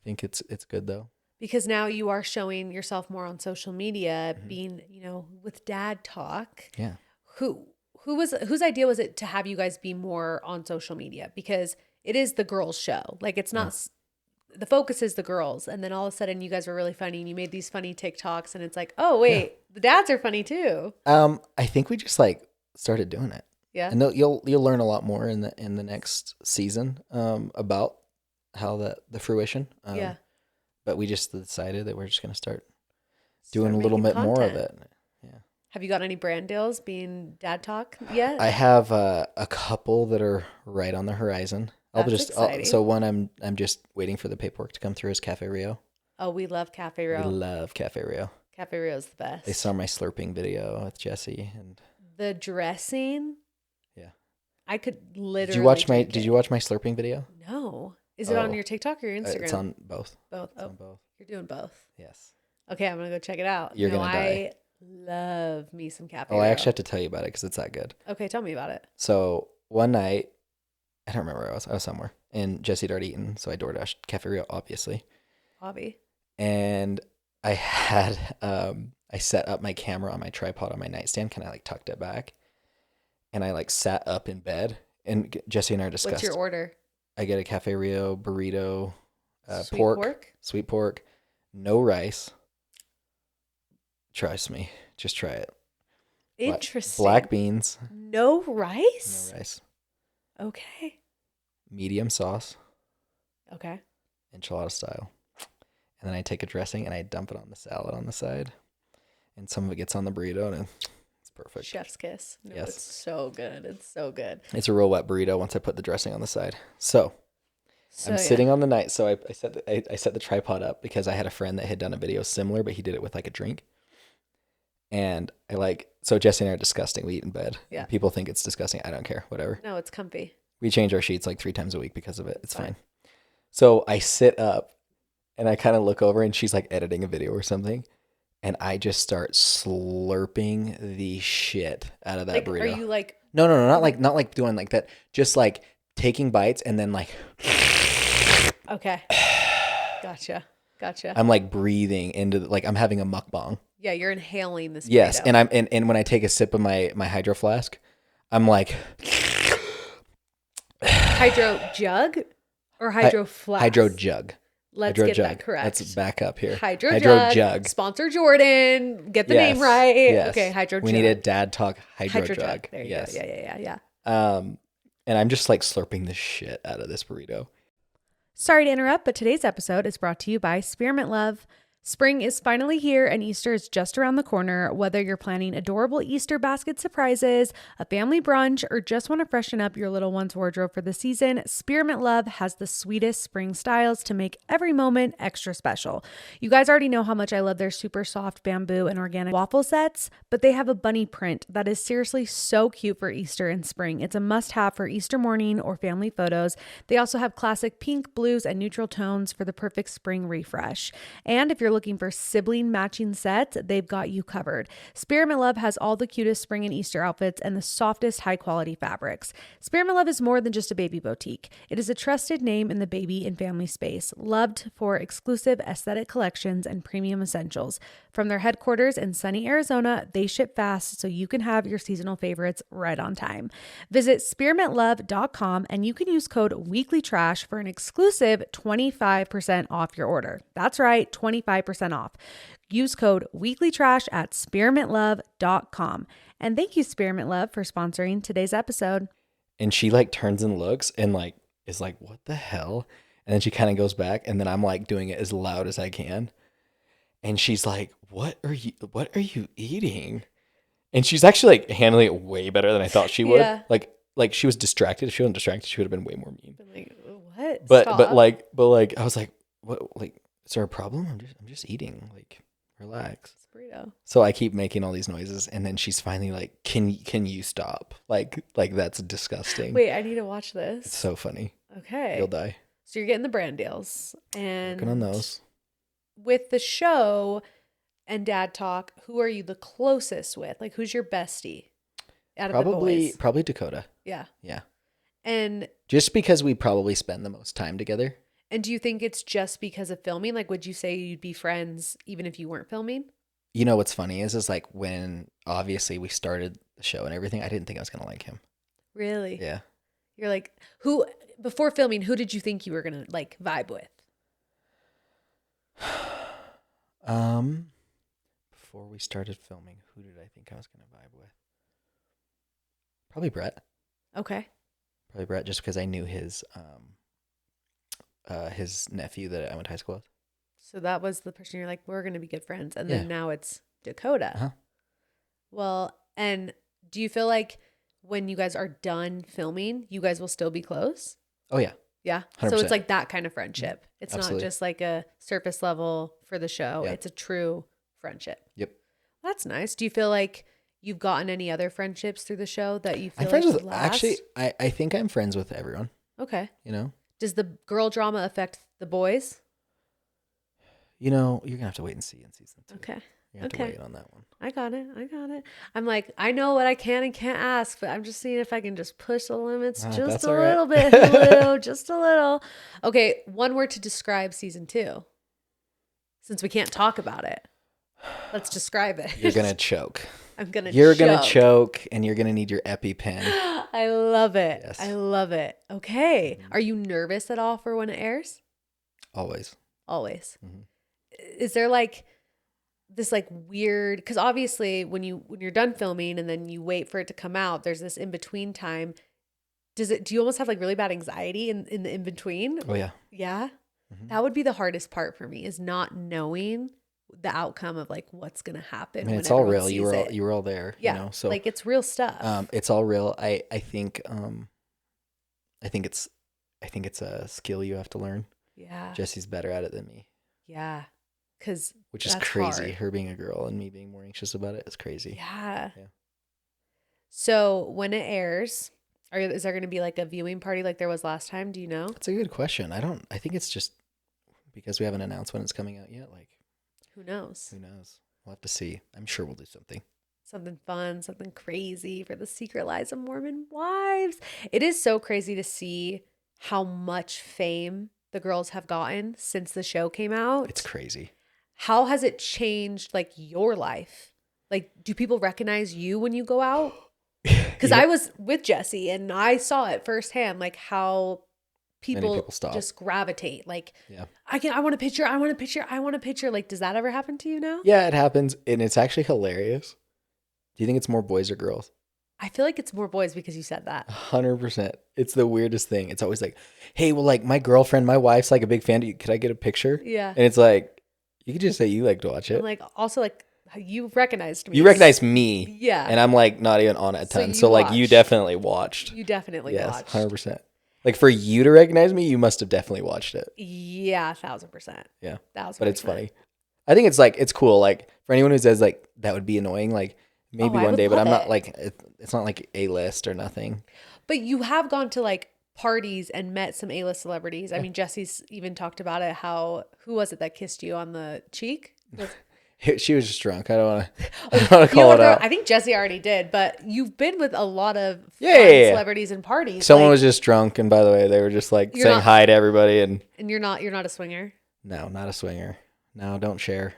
think it's good though. Because now you are showing yourself more on social media, mm-hmm. being, with Dad Talk. Yeah. Whose idea was it to have you guys be more on social media? Because it is the girls' show. Like it's not, the focus is the girls. And then all of a sudden you guys were really funny and you made these funny TikToks and it's like, oh wait, the dads are funny too. I think we just like started doing it. Yeah. And you'll learn a lot more in the next season about how the fruition. Yeah. But we just decided that we're just going to start doing a little bit more of it. Yeah. Have you got any brand deals being dad talk yet? I have a couple that are right on the horizon. Exciting. So one I'm just waiting for the paperwork to come through is Cafe Rio. Oh, we love Cafe Rio. We love Cafe Rio. Cafe Rio is the best. They saw my slurping video with Jessi and the dressing. Yeah. I could literally. Did you watch my slurping video? No. Is it on your TikTok or your Instagram? It's on both. Both. It's on both. You're doing both. Yes. Okay, I'm gonna go check it out. You're gonna die. I love me some Cafe Rio. I actually have to tell you about it because it's that good. Okay, tell me about it. So one night, I don't remember where I was. I was somewhere, and Jessi had already eaten, so I DoorDashed Cafe Rio, obviously. Hobby. And I had I set up my camera on my tripod on my nightstand, kind of like tucked it back, and I like sat up in bed, and Jessi and I discussed. What's your order? I get a Cafe Rio burrito, sweet pork, no rice. Trust me, just try it. Interesting. Black beans. No rice? No rice. Okay. Medium sauce. Okay. Enchilada style. And then I take a dressing and I dump it on the salad on the side. And some of it gets on the burrito and it's perfect. Chef's kiss. No, yes. It's so good. It's so good. It's a real wet burrito once I put the dressing on the side. So I'm sitting on the night. So I set the tripod up because I had a friend that had done a video similar, but he did it with like a drink. And so Jessi and I are disgusting. We eat in bed. Yeah. People think it's disgusting. I don't care. Whatever. No, it's comfy. We change our sheets like 3 times a week because of it. It's fine. So I sit up and I kind of look over and she's like editing a video or something. And I just start slurping the shit out of that burrito. Are you like... No, not like doing like that. Just like taking bites and then like... Okay. Gotcha. I'm like breathing into like I'm having a mukbang. Yeah, you're inhaling this burrito. Yes, and and when I take a sip of my hydro flask, I'm like hydro jug or hydro flask? Hydro jug. Let's hydro get jug. that correct. Let's back up here. Hydro jug. Sponsor Jordan. Get the name right. Yes. Okay, hydro jug. We need a dad talk hydro jug. There you go. Yeah. And I'm just like slurping the shit out of this burrito. Sorry to interrupt, but today's episode is brought to you by Spearmint Love. Spring is finally here and Easter is just around the corner. Whether you're planning adorable Easter basket surprises, a family brunch, or just want to freshen up your little one's wardrobe for the season, Spearmint Love has the sweetest spring styles to make every moment extra special. You guys already know how much I love their super soft bamboo and organic waffle sets, but they have a bunny print that is seriously so cute for Easter and spring. It's a must-have for Easter morning or family photos. They also have classic pink, blues, and neutral tones for the perfect spring refresh. And if you're looking for sibling matching sets, they've got you covered. Spearmint Love has all the cutest spring and Easter outfits and the softest high quality fabrics. Spearmint Love is more than just a baby boutique. It is a trusted name in the baby and family space, loved for exclusive aesthetic collections and premium essentials. From their headquarters in sunny Arizona, they ship fast so you can have your seasonal favorites right on time. Visit spearmintlove.com and you can use code WEEKLYTRASH for an exclusive 25% off your order. That's right, 25% off. Use code WEEKLYTRASH at spearmintlove.com. And thank you, Spearmint Love, for sponsoring today's episode. And she like turns and looks and like is like, what the hell? And then she kind of goes back and then I'm like doing it as loud as I can. And she's like, what are you eating? And she's actually like handling it way better than I thought she would. Yeah. Like she was distracted. If she wasn't distracted, she would have been way more mean. Like, what? But Stop. like I was like, what? Like, is there a problem? I'm just eating. Like, relax. It's burrito. So I keep making all these noises, and then she's finally like, can you stop? Like that's disgusting. Wait, I need to watch this. It's so funny. Okay. You'll die. So you're getting the brand deals and Working on those. With the show and dad talk, who are you the closest with? Like, who's your bestie out of the boys? Probably Dakota. Yeah. Yeah. And just because we probably spend the most time together. And do you think it's just because of filming? Like, would you say you'd be friends even if you weren't filming? You know what's funny is like when obviously we started the show and everything, I didn't think I was gonna like him. Really? Yeah. You're like, before filming, who did you think you were gonna like vibe with? Before we started filming, who did I think I was gonna vibe with? Probably Brett. Okay. Probably Brett, just because I knew his nephew that I went to high school with. So that was the person you're like, we're gonna be good friends, and then now it's Dakota. Uh-huh. Well, and do you feel like when you guys are done filming, you guys will still be close? Oh yeah. Yeah. 100%. So it's like that kind of friendship. It's Absolutely. not just like a surface level for the show. Yeah. It's a true friendship. Yep. That's nice. Do you feel like you've gotten any other friendships through the show that you feel I'm friends like with, would last? actually, I think I'm friends with everyone, Okay. you know? Does the girl drama affect the boys? You know, you're going to have to wait and see in season 2. Okay. You have to wait on that one. I got it. I'm like, I know what I can and can't ask, but I'm just seeing if I can just push the limits just a little bit, Hulu, just a little. Okay, one word to describe season 2. Since we can't talk about it, let's describe it. You're going to choke. You're going to choke, and you're going to need your EpiPen. I love it. Yes. I love it. Okay. Are you nervous at all for when it airs? Always. Mm-hmm. Is there like this like weird, because obviously when you're done filming and then you wait for it to come out, there's this in between time. Do you almost have like really bad anxiety in the in between? Oh yeah. Yeah. Mm-hmm. That would be the hardest part for me, is not knowing the outcome of like what's gonna happen. I mean, it's all real. You were all there. Yeah. You know, so like it's real stuff. it's all real. I think it's a skill you have to learn. Yeah. Jessi's better at it than me. Yeah. Which is crazy. Hard. Her being a girl and me being more anxious about it is crazy. Yeah. So when it airs, is there going to be like a viewing party like there was last time? Do you know? That's a good question. I think it's just because we haven't announced when it's coming out yet. Like, who knows? We'll have to see. I'm sure we'll do something. Something fun, something crazy for the Secret Lives of Mormon Wives. It is so crazy to see how much fame the girls have gotten since the show came out. It's crazy. How has it changed like your life? Like, do people recognize you when you go out? Because I was with Jessi and I saw it firsthand, like how people just gravitate. Like, I want a picture. I want a picture. I want a picture. Like, does that ever happen to you now? Yeah, it happens. And it's actually hilarious. Do you think it's more boys or girls? I feel like it's more boys because you said that. 100%. It's the weirdest thing. It's always like, hey, well, like my girlfriend, my wife's like a big fan. Could I get a picture? Yeah. And it's like, you could just say you like to watch it. And like, also like, you recognized me. You recognized me. Yeah. And I'm like not even on it a ton. So like you definitely watched. You definitely watched. 100%. Like for you to recognize me, you must have definitely watched it. Yeah, 1,000%. Yeah. 1,000%. But it's funny. I think it's cool. Like for anyone who says like that would be annoying, like maybe one day, but I'm not like, it's not like A-list or nothing. But you have gone to like parties and met some A-list celebrities. I mean, Jessi's even talked about it. Who was it that kissed you on the cheek? She was just drunk. I don't want to call it out. I think Jessi already did, but you've been with a lot of celebrities and parties. Someone was just drunk, and by the way, they were just like saying hi to everybody. And you're not a swinger? No, not a swinger. No, don't share.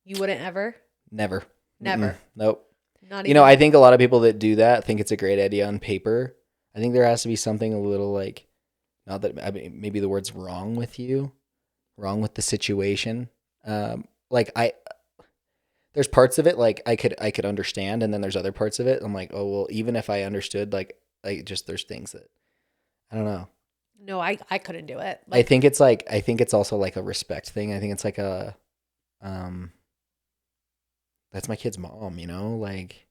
You wouldn't ever? Never. Never. Nope. Not even. I think a lot of people that do that think it's a great idea on paper. I think there has to be something a little like, not that, I mean, maybe the word's wrong with the situation. There's parts of it like I could understand, and then there's other parts of it I'm like, oh well, even if I understood, like there's things that I don't know. No, I couldn't do it. I think it's also like a respect thing. I think it's like a that's my kid's mom, you know, like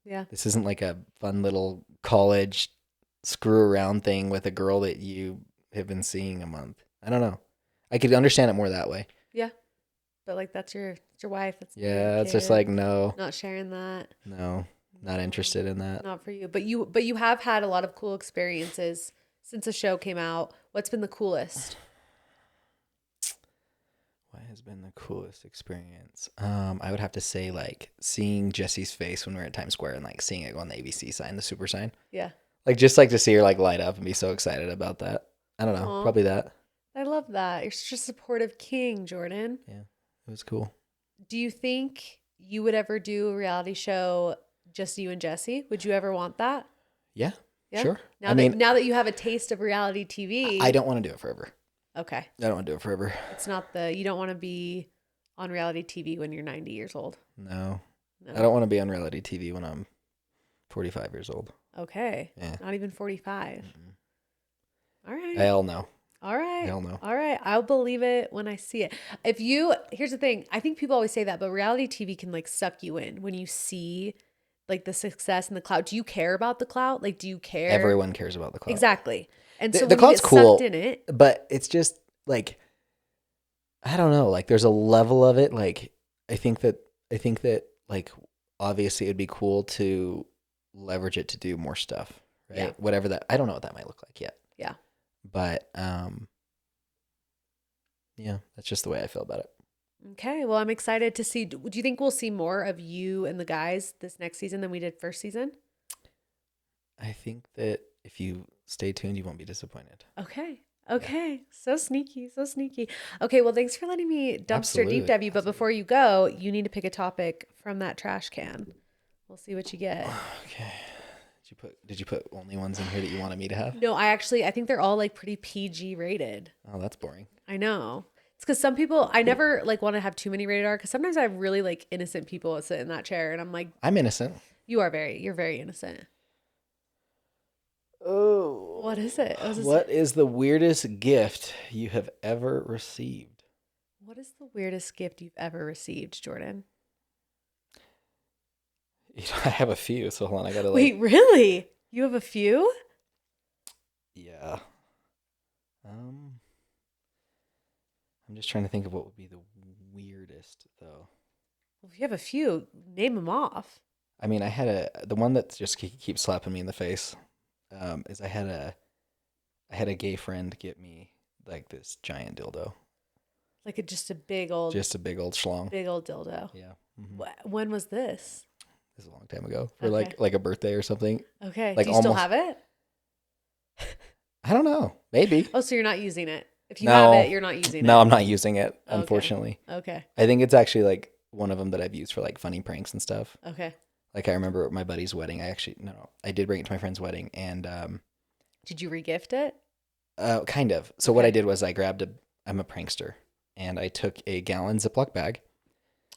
this isn't like a fun little college screw around thing with a girl that you have been seeing a month. I don't know. I could understand it more that way. Yeah. But like that's your wife. It's just like no. Not sharing that. No, not interested in that. Not for you. But you have had a lot of cool experiences since the show came out. What's been the coolest? What has been the coolest experience? I would have to say like seeing Jessi's face when we were at Times Square and like seeing it go on the ABC sign, the super sign. Yeah. Like just like to see her like light up and be so excited about that. I don't know. Aww. Probably that. I love that. You're such a supportive king, Jordan. Yeah. It was cool. Do you think you would ever do a reality show just you and Jessi? Would you ever want that? Yeah. Sure. Now that you have a taste of reality TV. I don't want to do it forever. Okay. I don't want to do it forever. It's not you don't want to be on reality TV when you're 90 years old. No. I don't want to be on reality TV when I'm 45 years old. Okay. Yeah. Not even 45. Mm-hmm. All right. Hell no. All right. Hell no. All right. I'll believe it when I see it. Here's the thing. I think people always say that, but reality TV can like suck you in when you see like the success and the clout. Do you care about the clout? Like, do you care? Everyone cares about the clout. Exactly. And so the when you clout's get cool, sucked in it, but it's just like, I don't know. Like, there's a level of it. Like, I think that like, obviously it'd be cool to leverage it to do more stuff, right? Yeah. Whatever that, I don't know what that might look like yet. Yeah. But, yeah, that's just the way I feel about it. Okay. Well, I'm excited to see. Do you think we'll see more of you and the guys this next season than we did first season? I think that if you stay tuned, you won't be disappointed. Okay. Okay. Yeah. So sneaky. So sneaky. Okay. Well, thanks for letting me dumpster deep dive you. But before you go, you need to pick a topic from that trash can. We'll see what you get. Okay. Did you put only ones in here that you wanted me to have? No, I think they're all like pretty PG rated. Oh, that's boring. I know. It's because some people, I never like want to have too many rated R, because sometimes I have really like innocent people that sit in that chair and I'm like, I'm innocent. You're very innocent. Oh. What is it? What is the weirdest gift you have ever received? What is the weirdest gift you've ever received, Jordan? I have a few, so hold on, I gotta like... Wait, really? You have a few? Yeah. I'm just trying to think of what would be the weirdest, though. Well, if you have a few, name them off. I mean, the one that just keeps slapping me in the face, is I had a gay friend get me like this giant dildo. Like just a big old schlong. Big old dildo. Yeah. Mm-hmm. When was this? This is a long time ago. For like a birthday or something. Okay. Like, do you still have it? I don't know. Maybe. Oh, so you're not using it. If you have it, you're not using it. No, I'm not using it, unfortunately. Okay. I think it's actually like one of them that I've used for like funny pranks and stuff. Okay. Like I remember at my buddy's wedding, I did bring it to my friend's wedding, and did you regift it? Kind of. So what I did was I'm a prankster, and I took a gallon Ziploc bag.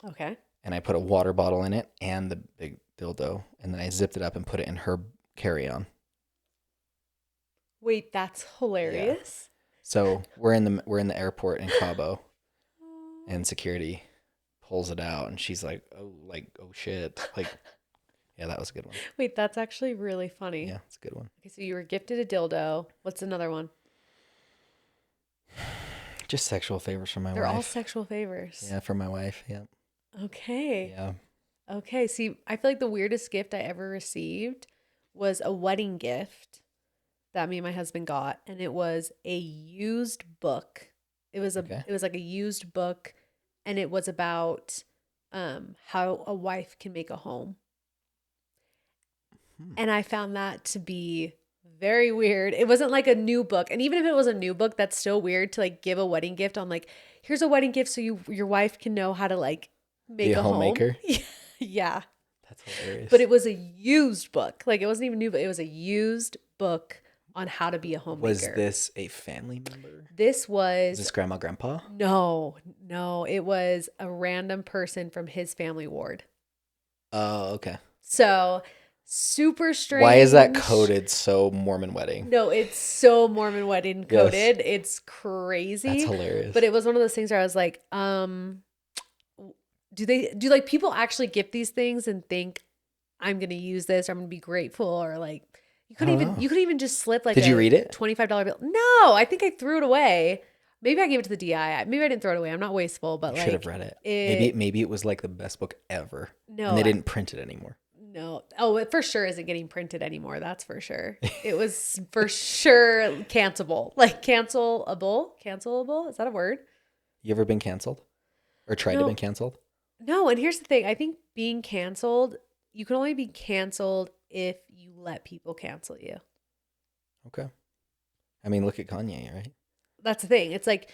Okay. And I put a water bottle in it and the big dildo, and then I zipped it up and put it in her carry-on. Wait, that's hilarious. Yeah. So we're in the airport in Cabo, and security pulls it out, and she's like, oh shit. Like, yeah, that was a good one. Wait, that's actually really funny. Yeah, it's a good one. Okay, so you were gifted a dildo. What's another one? Just sexual favors from my wife. They're all sexual favors. Yeah, from my wife. Yeah. Okay. Yeah. Okay. See, I feel like the weirdest gift I ever received was a wedding gift that me and my husband got, and it was a used book. It was like a used book, and it was about how a wife can make a home. And I found that to be very weird. It wasn't like a new book. And even if it was a new book, that's still weird to like give a wedding gift on like, here's a wedding gift so your wife can know how to like make a homemaker. Yeah. That's hilarious. But it was a used book. Like it wasn't even new, but it was a used book on how to be a homemaker. Was this a family member? Was this grandma, grandpa? No. It was a random person from his family ward. Oh, okay. So super strange. Why is that coded so Mormon wedding? No, it's so Mormon wedding coded. Yes. It's crazy. That's hilarious. But it was one of those things where I was like, do like people actually gift these things and think I'm going to use this or I'm going to be grateful, or like you could even just slip like Did you read it? $25 bill. No, I think I threw it away. Maybe I gave it to the DI. Maybe I didn't throw it away. I'm not wasteful, but should have read it. Maybe it was like the best book ever. No. And they didn't print it anymore. No. Oh, it for sure isn't getting printed anymore. That's for sure. It was for sure cancelable. Like cancelable. Is that a word? You ever been canceled? Or tried to be canceled? No. And here's the thing. I think being canceled, you can only be canceled if you let people cancel you. Okay. I mean, look at Kanye, right? That's the thing. It's like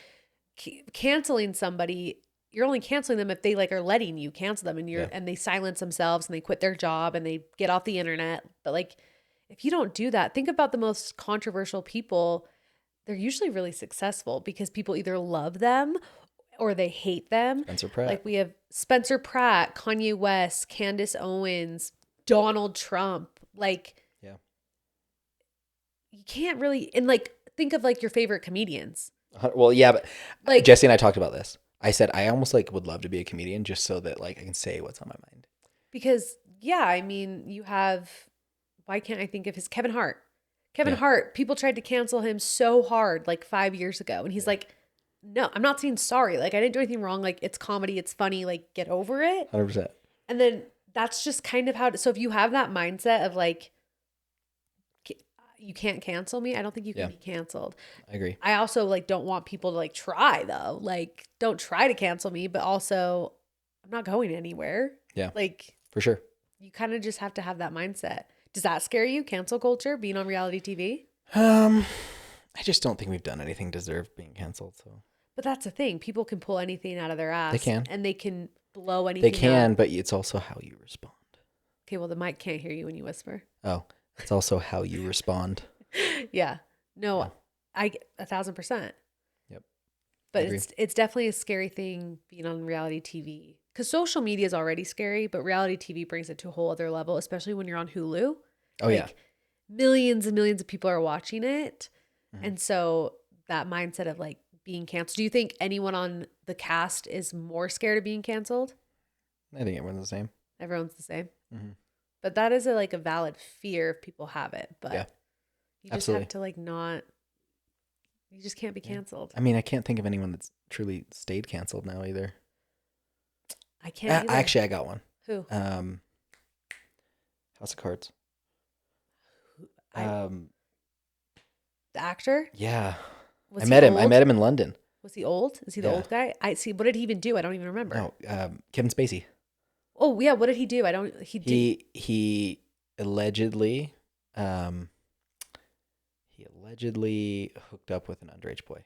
canceling somebody, you're only canceling them if they like are letting you cancel them, and and they silence themselves and they quit their job and they get off the internet. But like, if you don't do that, think about the most controversial people. They're usually really successful because people either love them or they hate them. Spencer Pratt. Like we have Spencer Pratt, Kanye West, Candace Owens, Donald Trump. Like, yeah, you can't really, and like, think of like your favorite comedians. Well, yeah, but like Jessi and I talked about this. I said I almost like would love to be a comedian just so that like I can say what's on my mind. Because Yeah, I mean, you have, why can't I think of his, Kevin Hart. Kevin Hart, people tried to cancel him so hard like 5 years ago. And he's like, no, I'm not saying sorry. Like, I didn't do anything wrong. Like, it's comedy. It's funny. Like, get over it. 100%. And then that's just kind of how, so if you have that mindset of like, you can't cancel me, I don't think you can be canceled. I agree. I also like don't want people to like try though. Like, don't try to cancel me, but also I'm not going anywhere. Yeah. Like, for sure. You kind of just have to have that mindset. Does that scare you? Cancel culture, being on reality TV? I just don't think we've done anything deserve being canceled. So, but that's the thing. People can pull anything out of their ass. They can, and they can blow anything. They can, up. But it's also how you respond. Okay, well the mic can't hear you when you whisper. Oh, it's also how you respond. Yeah. No, I 1,000%. Yep. But it's definitely a scary thing being on reality TV. Because social media is already scary, but reality TV brings it to a whole other level, especially when you're on Hulu. Oh, yeah. Millions and millions of people are watching it. Mm-hmm. And so that mindset of like being canceled. Do you think anyone on the cast is more scared of being canceled? I think everyone's the same. Everyone's the same. Mm-hmm. But that is a valid fear if people have it. But you just absolutely. have to like not, you just can't be canceled. I mean, I can't think of anyone that's truly stayed canceled now either. I can't either. Actually, I got one. Who? House of Cards. The actor? Yeah. Was I met him. I met him in London. Was he old? Is he the old guy? I see. What did he even do? I don't even remember. No, Kevin Spacey. Oh yeah, what did he do? He allegedly hooked up with an underage boy.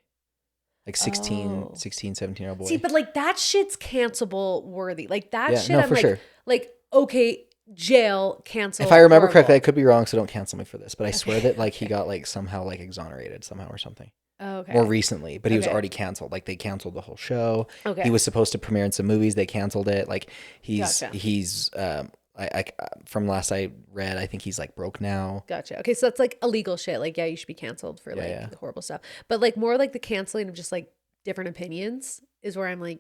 Like 16, 17-year-old boy. See, but like that shit's cancelable worthy. Like that shit, I'm for like, sure. Like, okay, jail, cancel. If I remember correctly, I could be wrong, so don't cancel me for this. But I swear that like he got like somehow like exonerated somehow or something. Oh, okay. More recently, but he was already canceled. Like they canceled the whole show. Okay. He was supposed to premiere in some movies. They canceled it. Like he's I from last I read, I think he's like broke now. Gotcha. Okay, so that's like illegal shit. Like, yeah, you should be canceled for like horrible stuff. But like more like the canceling of just like different opinions is where I'm like,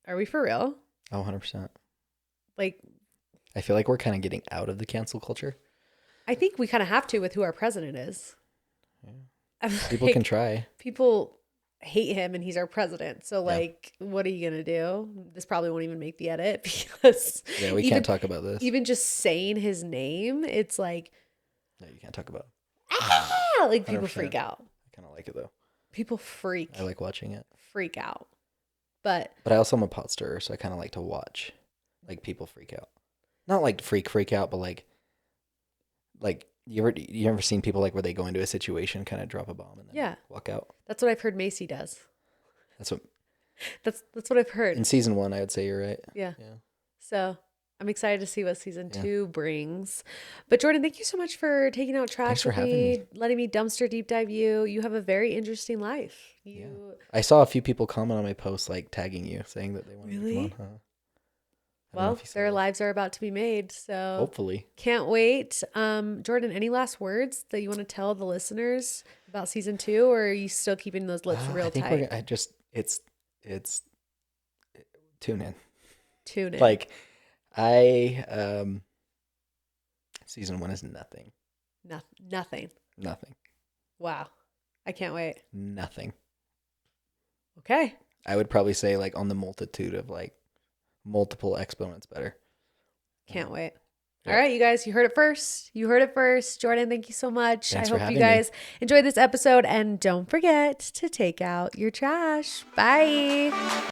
are we for real? Oh, 100%. Like, I feel like we're kind of getting out of the cancel culture. I think we kind of have to with who our president is. Yeah. People can try. People hate him and he's our president. So like, what are you going to do? This probably won't even make the edit because we can't talk about this. Even just saying his name, it's like, no, you can't talk about like people 100%. Freak out. I kind of like it though. People freak. I like watching it. Freak out. But I also am a pot stirrer, so I kind of like to watch like people freak out. Not like freak out, but like you ever seen people like where they go into a situation, kind of drop a bomb and then walk out? That's what I've heard Macy does. That's what I've heard. In season 1, I would say you're right. Yeah. So I'm excited to see what season 2 brings. But Jordan, thank you so much for taking out trash with me, letting me dumpster deep dive you. You have a very interesting life. I saw a few people comment on my post like tagging you, saying that they wanted to come on. Huh? Well, their lives are about to be made, so hopefully. Can't wait. Jordan, any last words that you want to tell the listeners about season 2, or are you still keeping those lips real tight? It's tune in. Tune in. Like season 1 is nothing. Nothing. Nothing. Wow. I can't wait. Nothing. Okay. I would probably say like on the multitude of like multiple exponents better. Can't wait. All right, you guys, you heard it first. Jordan, thank you so much. Thanks I hope you guys enjoyed this episode, and don't forget to take out your trash. Bye.